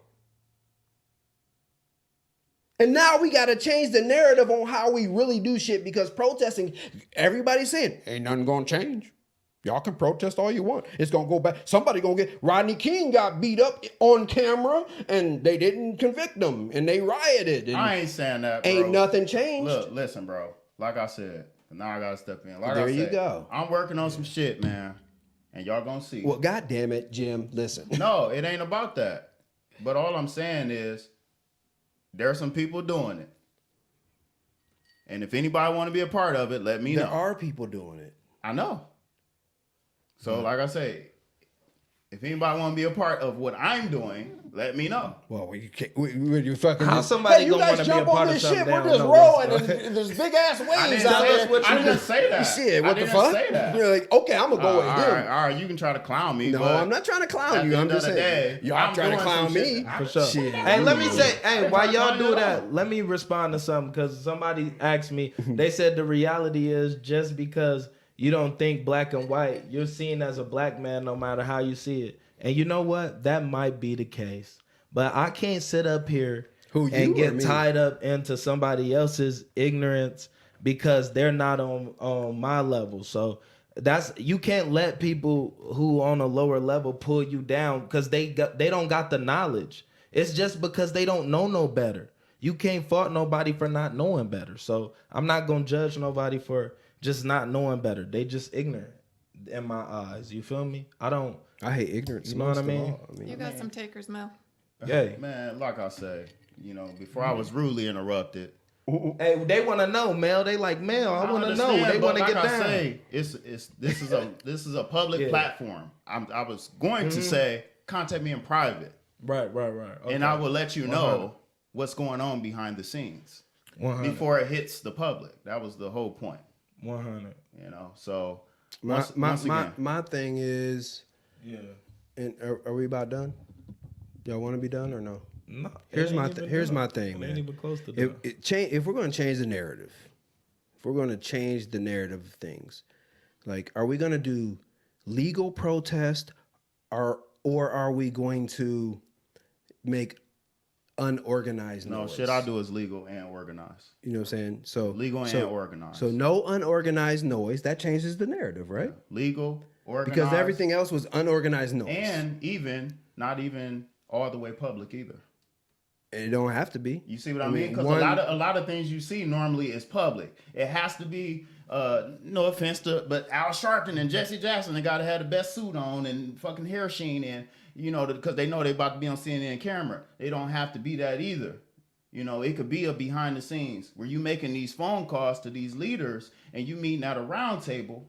And now we got to change the narrative on how we really do shit because protesting, everybody's saying, ain't nothing going to change. Y'all can protest all you want. It's going to go back. Somebody going to get, Rodney King got beat up on camera and they didn't convict him and they rioted. And I ain't saying that, bro. ain't nothing changed. Look, listen, bro. Like I said, now I gotta step in. Like There I you said, go. I'm working on some shit, man. And y'all gonna see. Well, God damn it, Jim, listen. No, it ain't about that. But all I'm saying is there are some people doing it. And if anybody want to be a part of it, let me There know. are people doing it. I know. So like I say, if anybody want to be a part of what I'm doing, let me know. Well, you can't. You fucking. How somebody you gonna guys wanna be a jump part on of this something shit. they We're don't just know rolling, what's and there's big ass I waves didn't, out tell us there. what I didn't say that. Shit, I what the didn't fuck? say that. You're like, okay, I'm gonna go with all him. right, all right, you can try to clown me. No, but I'm not trying to at clown you. the I'm end just of the saying, day, y'all I'm trying to doing clown some me. shit. For sure. Shit. Hey, let me say, I hey, ain't while trying to y'all clown do you at that, all. let me respond to something because somebody asked me. They said the reality is just because you don't think black and white, you're seen as a black man no matter how you see it. And you know what? That might be the case. But I can't sit up here Who, you and or get me? tied up into somebody else's ignorance because they're not on my level. So you can't let people who on a lower level pull you down because they don't got the knowledge. It's just because they don't know no better. You can't fault nobody for not knowing better. So I'm not gonna judge nobody for just not knowing better. They just ignorant in my eyes. You feel me? I hate ignorance. You know what I most of mean? all. You got some takers, Mel. Yeah. Man, like I say, before I was rudely interrupted. Hey, they want to know, Mel. They like, Mel, I want to know. understand, They but want to like get I down. say, this is a public Yeah. platform. I was going to say contact me in private, Right. Okay. and I will let you know what's going on behind the scenes 100. before it hits the public. That was the whole point. 100. So My once again, my thing is, Yeah. and are we about done? Y'all want to be done or no? No, Here's it my ain't even here's done. my thing, It man. Ain't even close to If we're going to change the narrative, if we're going to change the narrative of things, like, are we going to do legal protest, or are we going to make unorganized no noise? shit I do is legal and organized. You know what I'm saying? So Legal and organized. So no unorganized noise. That changes the narrative, right? Legal, organized, Because everything else was unorganized noise. and not even all the way public either. It don't have to be. You see what I mean? Because a lot of things you see normally is public. It has to be. No offense to, but Al Sharpton and Jesse Jackson, they gotta have the best suit on and fucking hair sheen and because they know they about to be on CNN camera. They don't have to be that either. It could be a behind the scenes where you making these phone calls to these leaders and you meeting at a round table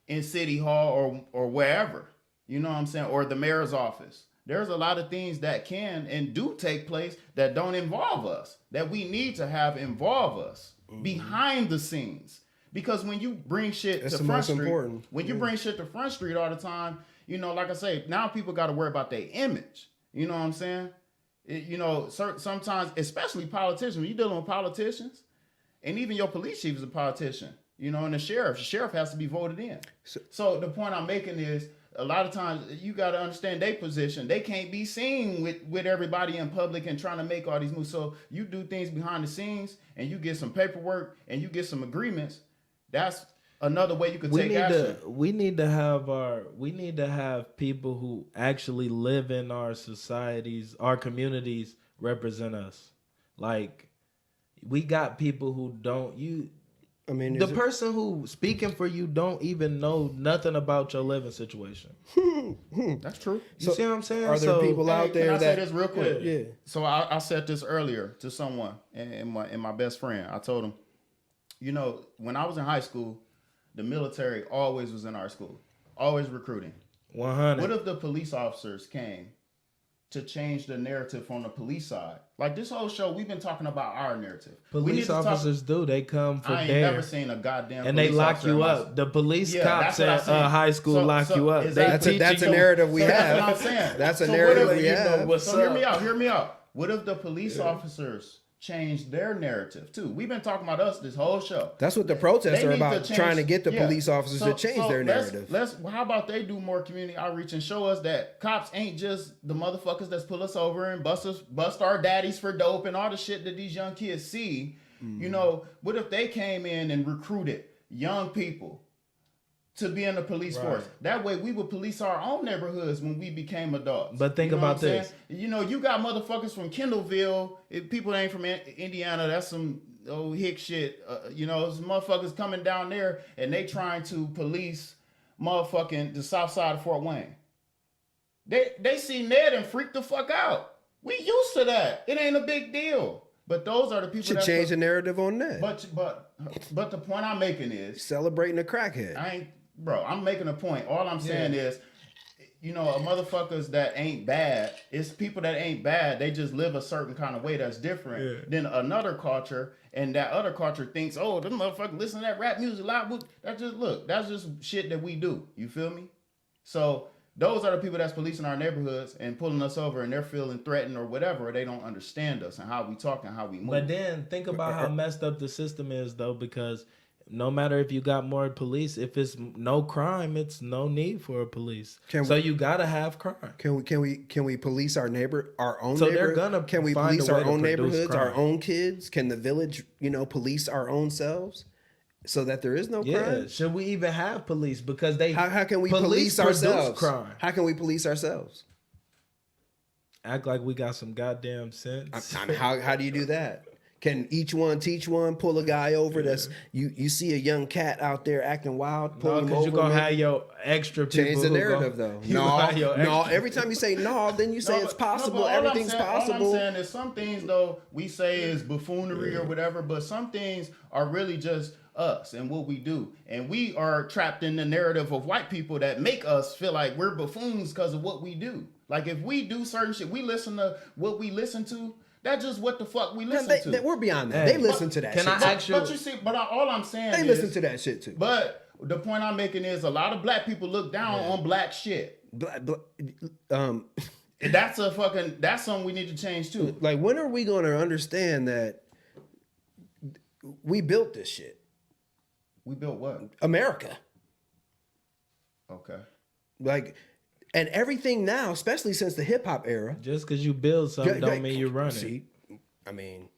in City Hall or wherever. You know what I'm saying? Or the mayor's office. There's a lot of things that can and do take place that don't involve us, that we need to have involve us behind the scenes. Because when you bring shit That's to the Front most Street, important. when you bring shit to Front Street all the time, like I say, now people got to worry about their image. You know what I'm saying? You know, sometimes, especially politicians, when you're dealing with politicians, and even your police chief is a politician, you know, and the sheriff has to be voted in. So the point I'm making is, a lot of times you got to understand their position. They can't be seen with everybody in public and trying to make all these moves. So you do things behind the scenes and you get some paperwork and you get some agreements. That's another way you could take action. We need to have people who actually live in our societies, our communities, represent us. Like, we got people who don't. The person who speaking for you don't even know nothing about your living situation. That's true. You see what I'm saying? Are there people out there can I that? say this real quick? Yeah. So I said this earlier to someone and my best friend. I told him, you know, when I was in high school, the military always was in our school, always recruiting. 100. What if the police officers came to change the narrative on the police side? Like this whole show, we've been talking about our narrative. Police officers do. They come for I ain't dare. never seen a goddamn And they police lock officer you in my- up. The police Yeah, cops that's what at I'm high school saying. lock So you up. exactly. That's a narrative we have. That's what I'm saying. That's a So narrative what if- we have. So hear me out. What if the police officers change their narrative too? We've been talking about us this whole show. That's what the protests They are need to about, change- trying to get the yeah. police officers to change their let's- narrative. How about they do more community outreach and show us that cops ain't just the motherfuckers that's pull us over and bust our daddies for dope and all the shit that these young kids see. You know, what if they came in and recruited young people to be in the police force? That way we would police our own neighborhoods when we became adults. But think You know about what I'm this. saying? You know, you got motherfuckers from Kendallville. If people ain't from Indiana, that's some old hick shit. You know, some motherfuckers coming down there and they trying to police motherfucking the south side of Fort Wayne. They see Ned and freak the fuck out. We used to that. It ain't a big deal. But those are the people Should that change the narrative on that. But the point I'm making is, Celebrating a crackhead. I'm making a point. All I'm saying is, you know, motherfuckers that ain't bad, it's people that ain't bad. They just live a certain kind of way that's different than another culture. And that other culture thinks, oh, them motherfuckers listen to that rap music loud. That's just shit that we do. You feel me? So those are the people that's policing our neighborhoods and pulling us over, and they're feeling threatened or whatever. Or they don't understand us and how we talk and how we move. But then think about how messed up the system is, though, because no matter if you got more police, if it's no crime, it's no need for a police. So you gotta have crime. Can we police our own So neighborhood? they're gonna Can we find police a way our to own produce neighborhoods, our crime. own kids? Can the village, police our own selves so that there is no Yeah. crime? Should we even have police? Because they How can we police police ourselves? crime. How can we police ourselves? Act like we got some goddamn sense. I mean, how do you do that? Can each one teach one? Pull a guy over that's you see a young cat out there acting wild. Pull No, him because over. you're gonna maybe? have your extra people. Change the who narrative gonna- though. you gonna have your No. extra- Every time you say no, then you say it's possible. but all I'm Everything's saying- possible. All I'm saying is some things though we say is buffoonery or whatever, but some things are really just us and what we do, and we are trapped in the narrative of white people that make us feel like we're buffoons because of what we do. Like if we do certain shit, we listen to what we listen to. That's just what the fuck we listen to. We're beyond that. Hey, They listen to that can shit. I too. ask you? But you see, all I'm saying They is, listen to that shit too. But the point I'm making is a lot of black people look down on black shit. And that's something we need to change too. Like, when are we going to understand that we built this shit? We built what? America. Okay. Like, and everything now, especially since the hip hop era. Just because you build something don't mean you run it. See, I mean,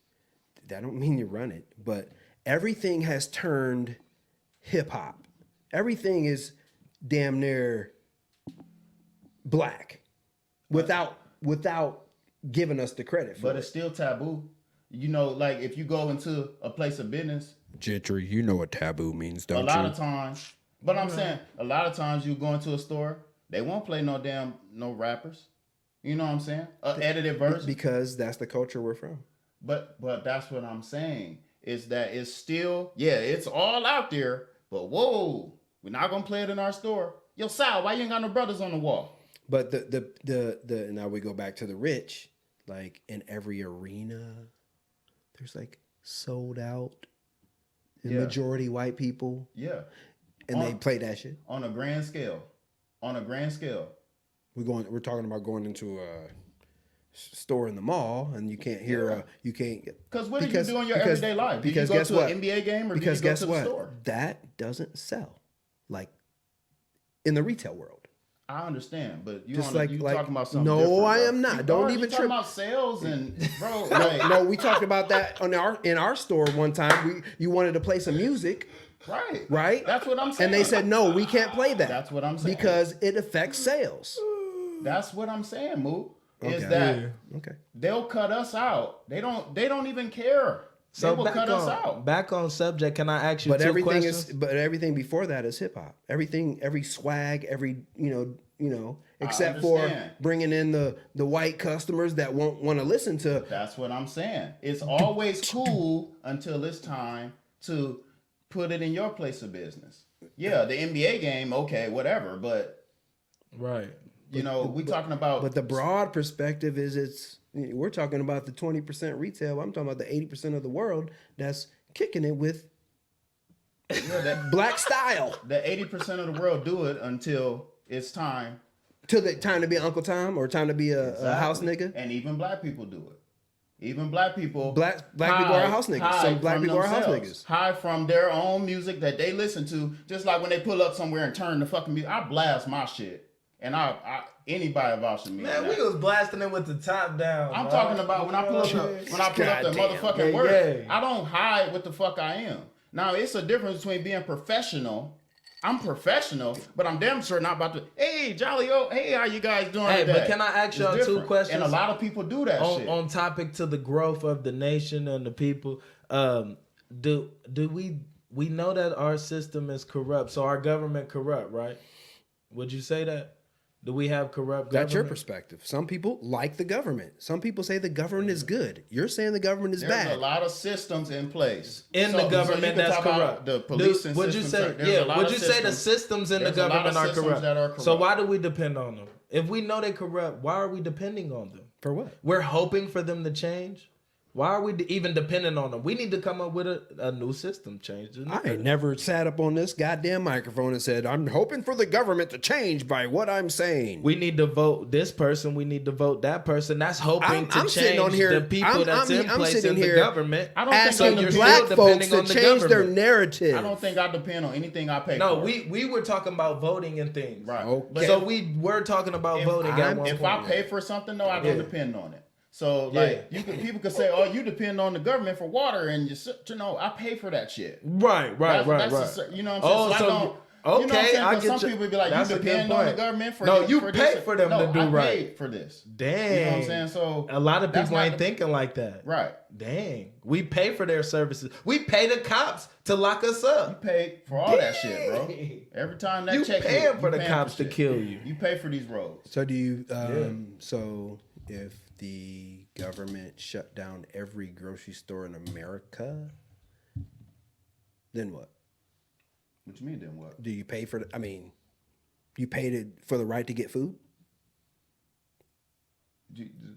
that don't mean you run it, but everything has turned hip hop. Everything is damn near black without giving us the credit for But it. it's still taboo. You know, like if you go into a place of business, Gentry, you know what taboo means, don't a lot of times, but I'm saying a lot of times you go into a store, they won't play no rappers. You know what I'm saying? An edited version. Because that's the culture we're from. But that's what I'm saying is that it's still, it's all out there, but whoa, we're not gonna play it in our store. Yo, Sal, why you ain't got no brothers on the wall? But the now we go back to the rich, like in every arena, there's like sold out, and majority white people, Yeah. and they play that shit. On a grand scale. We're talking about going into store in the mall, and you can't hear you can't. Because what do you do in your everyday life? Do you Because go guess to what? an NBA game or do you Because go guess to the what? store? That doesn't sell like in the retail world. I understand, but you Just talking about something no, different, I bro. am not. You Don't are, even you talking trip. about sales and bro. Like, No, we talked about that in our store one time. You wanted to play some music, right? That's what I'm saying. And they said no, we can't play that. That's what I'm saying. Because it affects sales. That's what I'm saying, Moo. Is Okay. that Okay. they'll cut us out. They don't even care. So they will cut us out. Back on subject, can I ask you But two everything questions? but everything before that is hip hop. Every swag, every except for understand. bringing in the white customers that won't want to listen to. That's what I'm saying. It's always cool until it's time to put it in your place of business. Yeah, the NBA game, okay, whatever. But Right. we talking about. But the broad perspective is we're talking about the 20% retail. I'm talking about the 80% of the world that's kicking it with black style. The 80% of the world do it until it's time. To the time to be Uncle Tom or time to be a house nigga. And even black people do it. Even black people. Black people are house niggas. Some black people are house niggas. Hide from their own music that they listen to. Just like when they pull up somewhere and turn the fucking music. I blast my shit. And I anybody vouching me. Man, we was blasting it with the top down. I'm bro. talking about when I pull up the Goddamn. motherfucking Yeah, word. yeah. I don't hide what the fuck I am. Now it's a difference between being professional. I'm professional, but I'm damn sure not about to. Hey, Jolly O. Hey, how you guys doing Hey, today? but can I ask y'all It's two different. questions? And a lot of people do that shit. On topic to the growth of the nation and the people, do we know that our system is corrupt? So our government corrupt, right? Would you say that? Do we have corrupt government? That's your perspective. Some people like the government. Some people say the government is good. You're saying the government is There's bad. a lot of systems in place In So- the so you government can that's talk about corrupt. The policing Would you system. say There's a lot would of you say the systems. systems in the There's a lot of government are systems corrupt? that are corrupt. So why do we depend on them? If we know they corrupt, why are we depending on them? For what? We're hoping for them to change. Why are we even depending on them? We need to come up with a new system change. I ain't never sat up on this goddamn microphone and said, I'm hoping for the government to change by what I'm saying. We need to vote this person. We need to vote that person. That's hoping I'm to sitting change on here- the people that's in I'm place sitting in the here government. I don't think asking I'm the still black folks depending to on the change their government. narrative. I don't think I depend on anything I pay No, for. we were talking about voting and things. Right. Okay. So we were talking about If voting at one If point. I pay for something, though, I don't Yeah. depend on it. So like people could say, "Oh, you depend on the government for water," and I pay for that shit. Right. That's you know what I'm saying? Oh, I so don't. okay, you know what I'm saying? I 'Cause get some you. people be like, That's "You a good depend on the point. government for No, this, you for pay this." for them to do I right. paid for this. Dang. You know what I'm saying? So A lot of that's people not ain't thinking like that. right. Dang. We pay for their services. We pay the cops to lock us You up. pay for all that shit, bro. Every time that You check paying hit, for you the paying cops to shit. kill you. You pay for these roads. So do you? So if the government shut down every grocery store in America, then what? What you mean? Then what? Do you pay for? You paid it for the right to get food.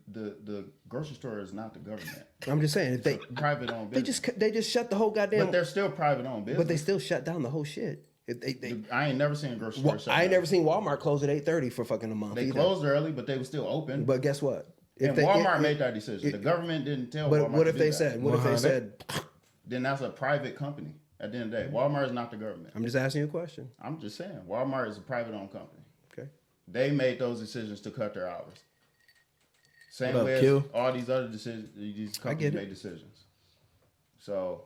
The grocery store is not the government. I'm just saying if they Private owned business. they just shut the whole goddamn. But they're still private owned business. But they still shut down the whole shit. If they I ain't never seen a grocery store shut I ain't down. never seen Walmart close at 8:30 for fucking a month. They either. closed early, but they were still open. But guess what? and Walmart made that decision. The government didn't tell But Walmart what to if do they that. said? What if they said? Then that's a private company. At the end of the day, Walmart is not the government. I'm just asking you a question. I'm just saying, Walmart is a private owned company. Okay. They made those decisions to cut their hours. Same What up, way Q? as all these other decisions, these companies get it. made decisions. So,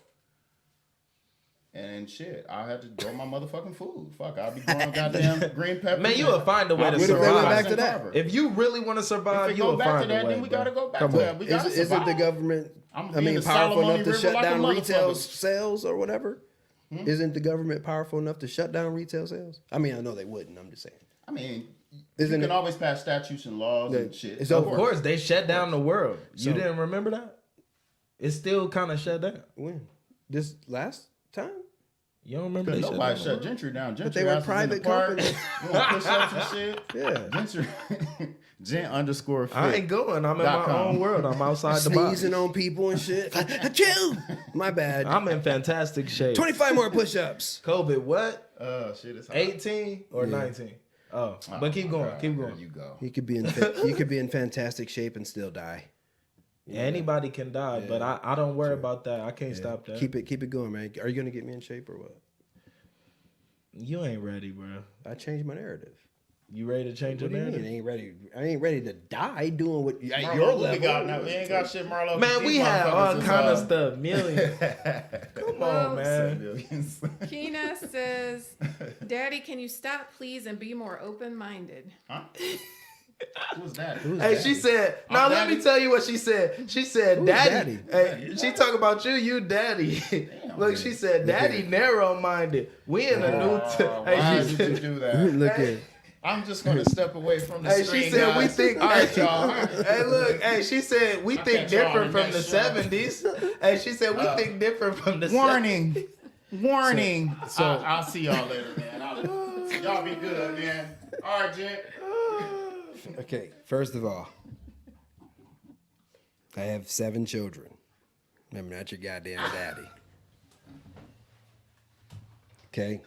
and shit, I had to grow my motherfucking food. Fuck, I'll be growing goddamn green peppers. Man, you will find a way to What if they went survive. back to that? If you really want to survive, If you it go will back to find a that, way. then we bro. gotta go back Come to on. that. We gotta Isn't the survive. government? I'm I being mean, the powerful Solomon enough to River shut like a down retail motherfucker. sales or whatever? Isn't the government powerful enough to shut down retail sales? I mean, I know they wouldn't. I'm just saying. I mean, Isn't you can it- always pass statutes and laws and Yeah, shit. it's Of over. course, they shut down the world. You So- didn't remember that? It's still kind of shut down. When? This last time? You don't remember? Because They nobody shut shut down Gentry down. Gentry But they were houses in private the park, companies. doing push-ups and shit. Yeah. Gentry, Gent_fit. I ain't going. I'm in my .com. own world. I'm outside the box. Sneezing on people and shit. Achoo! My bad. I'm in fantastic shape. 25 more push-ups. COVID, what? Shit, it's hot. 18 or 19? Oh, but keep going. Keep There going. you go. He could be in fantastic shape and still die. Anybody can die, but I don't worry about that. I can't stop that. Keep it going, man. Are you gonna get me in shape or what? You ain't ready, bro. I changed my narrative. You ready to change your What do you mean? narrative? I ain't ready. I ain't ready to die doing what at Marlo, your what level. we got now? We ain't got shit, Marlo. Man, we had all kind of stuff. Millions. Come Well, on, man. Millions. Keena says, Daddy, can you stop, please, and be more open-minded? Huh? Who's that? Hey, she said, now I'm let me daddy? tell you what she said. She said, Who's daddy. daddy? Hey, she talk about you daddy. Look, she said, daddy narrow-minded. We in a new... Why hey, she did you said, do that? Look at. I'm just gonna step away from the hey, screen, she said, we guys. think... All right, y'all. Hey, look, hey, she said, we think catch y'all different in from the the next show. 70s. Hey, she said, we think different from the 70s. Warning. Warning. So- I'll see y'all later, man. Y'all be good, man. All right, gent. Okay, first of all, I have 7 children. I'm not your goddamn daddy. Okay.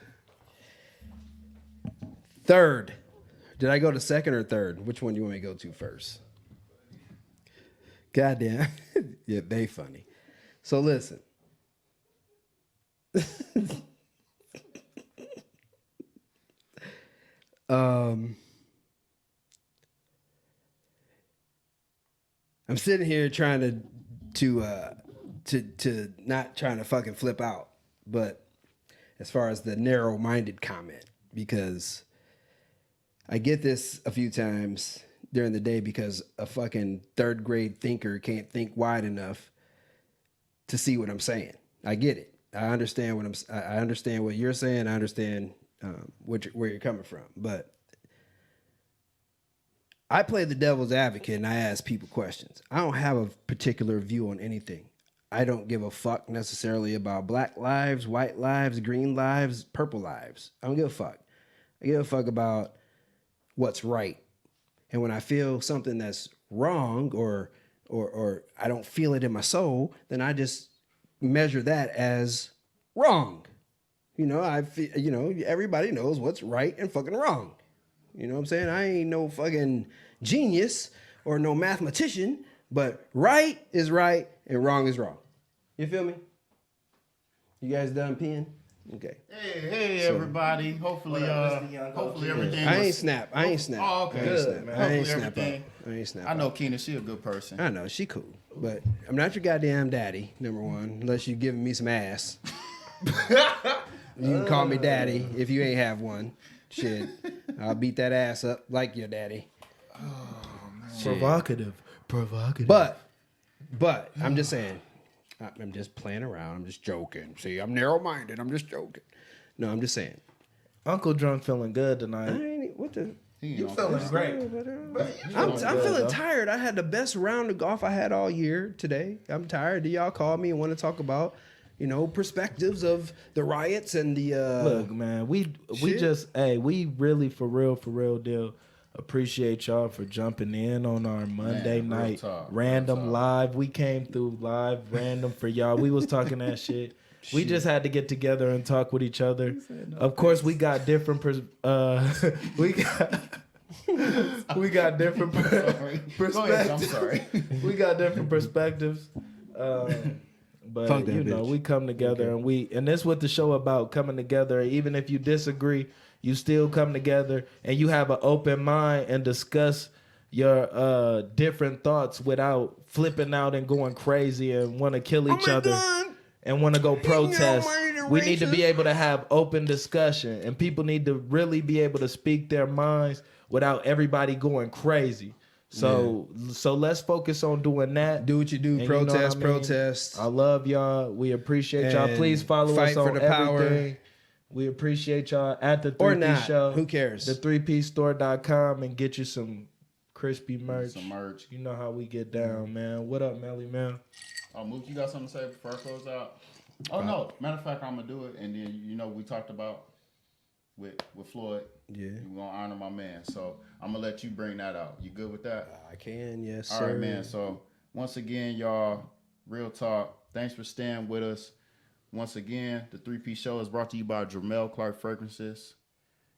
Third. Did I go to second or third? Which one do you want me to go to first? Goddamn. Yeah, they funny. So listen. I'm sitting here trying to not trying to fucking flip out, but as far as the narrow-minded comment, because I get this a few times during the day because a fucking third grade thinker can't think wide enough to see what I'm saying. I get it. I understand I understand what you're saying. I understand where you're coming from, but I play the devil's advocate and I ask people questions. I don't have a particular view on anything. I don't give a fuck necessarily about black lives, white lives, green lives, purple lives. I don't give a fuck. I give a fuck about what's right. And when I feel something that's wrong or I don't feel it in my soul, then I just measure that as wrong. You know, everybody knows what's right and fucking wrong. You know what I'm saying? I ain't no fucking genius or no mathematician, but right is right and wrong is wrong. You feel me? You guys done peeing? Okay. Hey, everybody. Hopefully, everything. I ain't was- snap. Oh, okay. I ain't snap. man. I ain't Hopefully snap everything- up. I ain't snap I know up. Keena, she a good person. I know, she cool. But I'm not your goddamn daddy, number one, unless you giving me some ass. You can call me daddy if you ain't have one. Shit. I'll beat that ass up like your daddy. Provocative. But I'm just saying, I'm just playing around. I'm just joking. See, I'm narrow-minded. I'm just joking. No, I'm just saying. Uncle Drunk feeling good I tonight. ain't, what the? You feeling great. I'm feeling tired. I had the best round of golf I had all year today. I'm tired. Y'all call me and want to talk about, perspectives of the riots and the. Look, man, we shit. just, we really for real deal appreciate y'all for jumping in on our Monday real night talk, random real talk. live. We came through live random for y'all. We was talking that shit. We just had to get together and talk with each other. Of course, we got different. We got different perspectives. Go ahead, I'm sorry. We got different perspectives. But Fuck that bitch. we come together and that's what the show about, coming together. Even if you disagree, you still come together and you have an open mind and discuss your different thoughts without flipping out and going crazy and want to kill each other and want to go protest. We need to be able to have open discussion, and people need to really be able to speak their minds without everybody going crazy. So let's focus on doing that. Do what you do. And you know what I mean? Protest. I love y'all. We appreciate y'all. And Please follow fight us for on the power. everything. We appreciate y'all at the 3P Or not. show. Who cares? The 3pstore.com and get you some crispy merch. Some merch. You know how we get down, man. What up, Melly, man? Oh, Mook, you got something to say before I close out? Oh, no. Matter of fact, I'm going to do it. And then, we talked about with Floyd. Yeah. We're going to honor my man. So I'm going to let you bring that out. You good with that? I can, yes, All sir. right, man. So once again, y'all, real talk. Thanks for staying with us. Once again, the 3P show is brought to you by Jermel Clark Fragrances.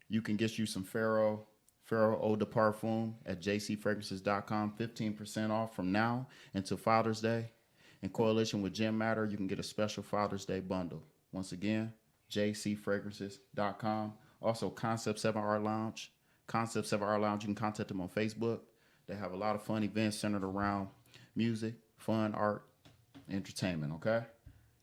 You can get you some Pharaoh Farrell Eau de Parfum at jcfragrances.com. 15% off from now until Father's Day. In coalition with Gem Matter, you can get a special Father's Day bundle. Once again, jcfragrances.com. Also, Concept 7 Art Lounge. Concept 7 Art Lounge, you can contact them on Facebook. They have a lot of fun events centered around music, fun, art, entertainment, okay?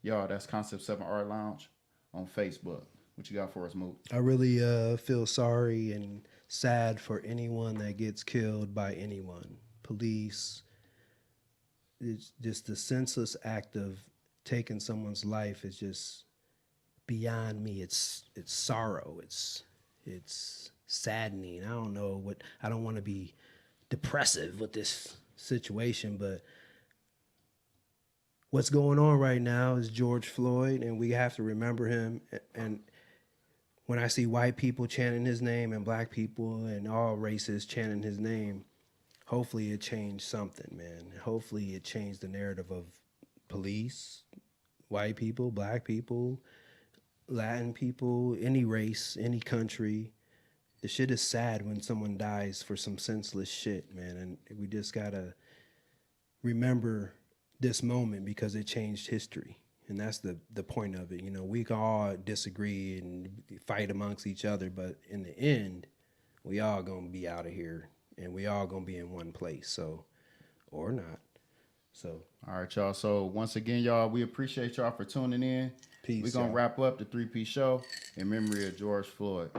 Y'all, that's Concept 7 Art Lounge on Facebook. What you got for us, Moot? I really feel sorry and sad for anyone that gets killed by anyone. Police. It's just the senseless act of taking someone's life is just beyond me. It's sorrow. It's saddening. I don't want to be depressive with this situation, but what's going on right now is George Floyd, and we have to remember him. And when I see white people chanting his name and black people and all races chanting his name, hopefully it changed something, man. Hopefully it changed the narrative of police, white people, black people, Latin people, any race, any country. The shit is sad when someone dies for some senseless shit, man. And we just gotta remember this moment because it changed history. And that's the point of it. You know, we can all disagree and fight amongst each other, but in the end, we all gonna be out of here and we all gonna be in one place, so, or not. So, all right, y'all. So once again, y'all, we appreciate y'all for tuning in. peace. We're gonna y'all. wrap up the 3P show in memory of George Floyd.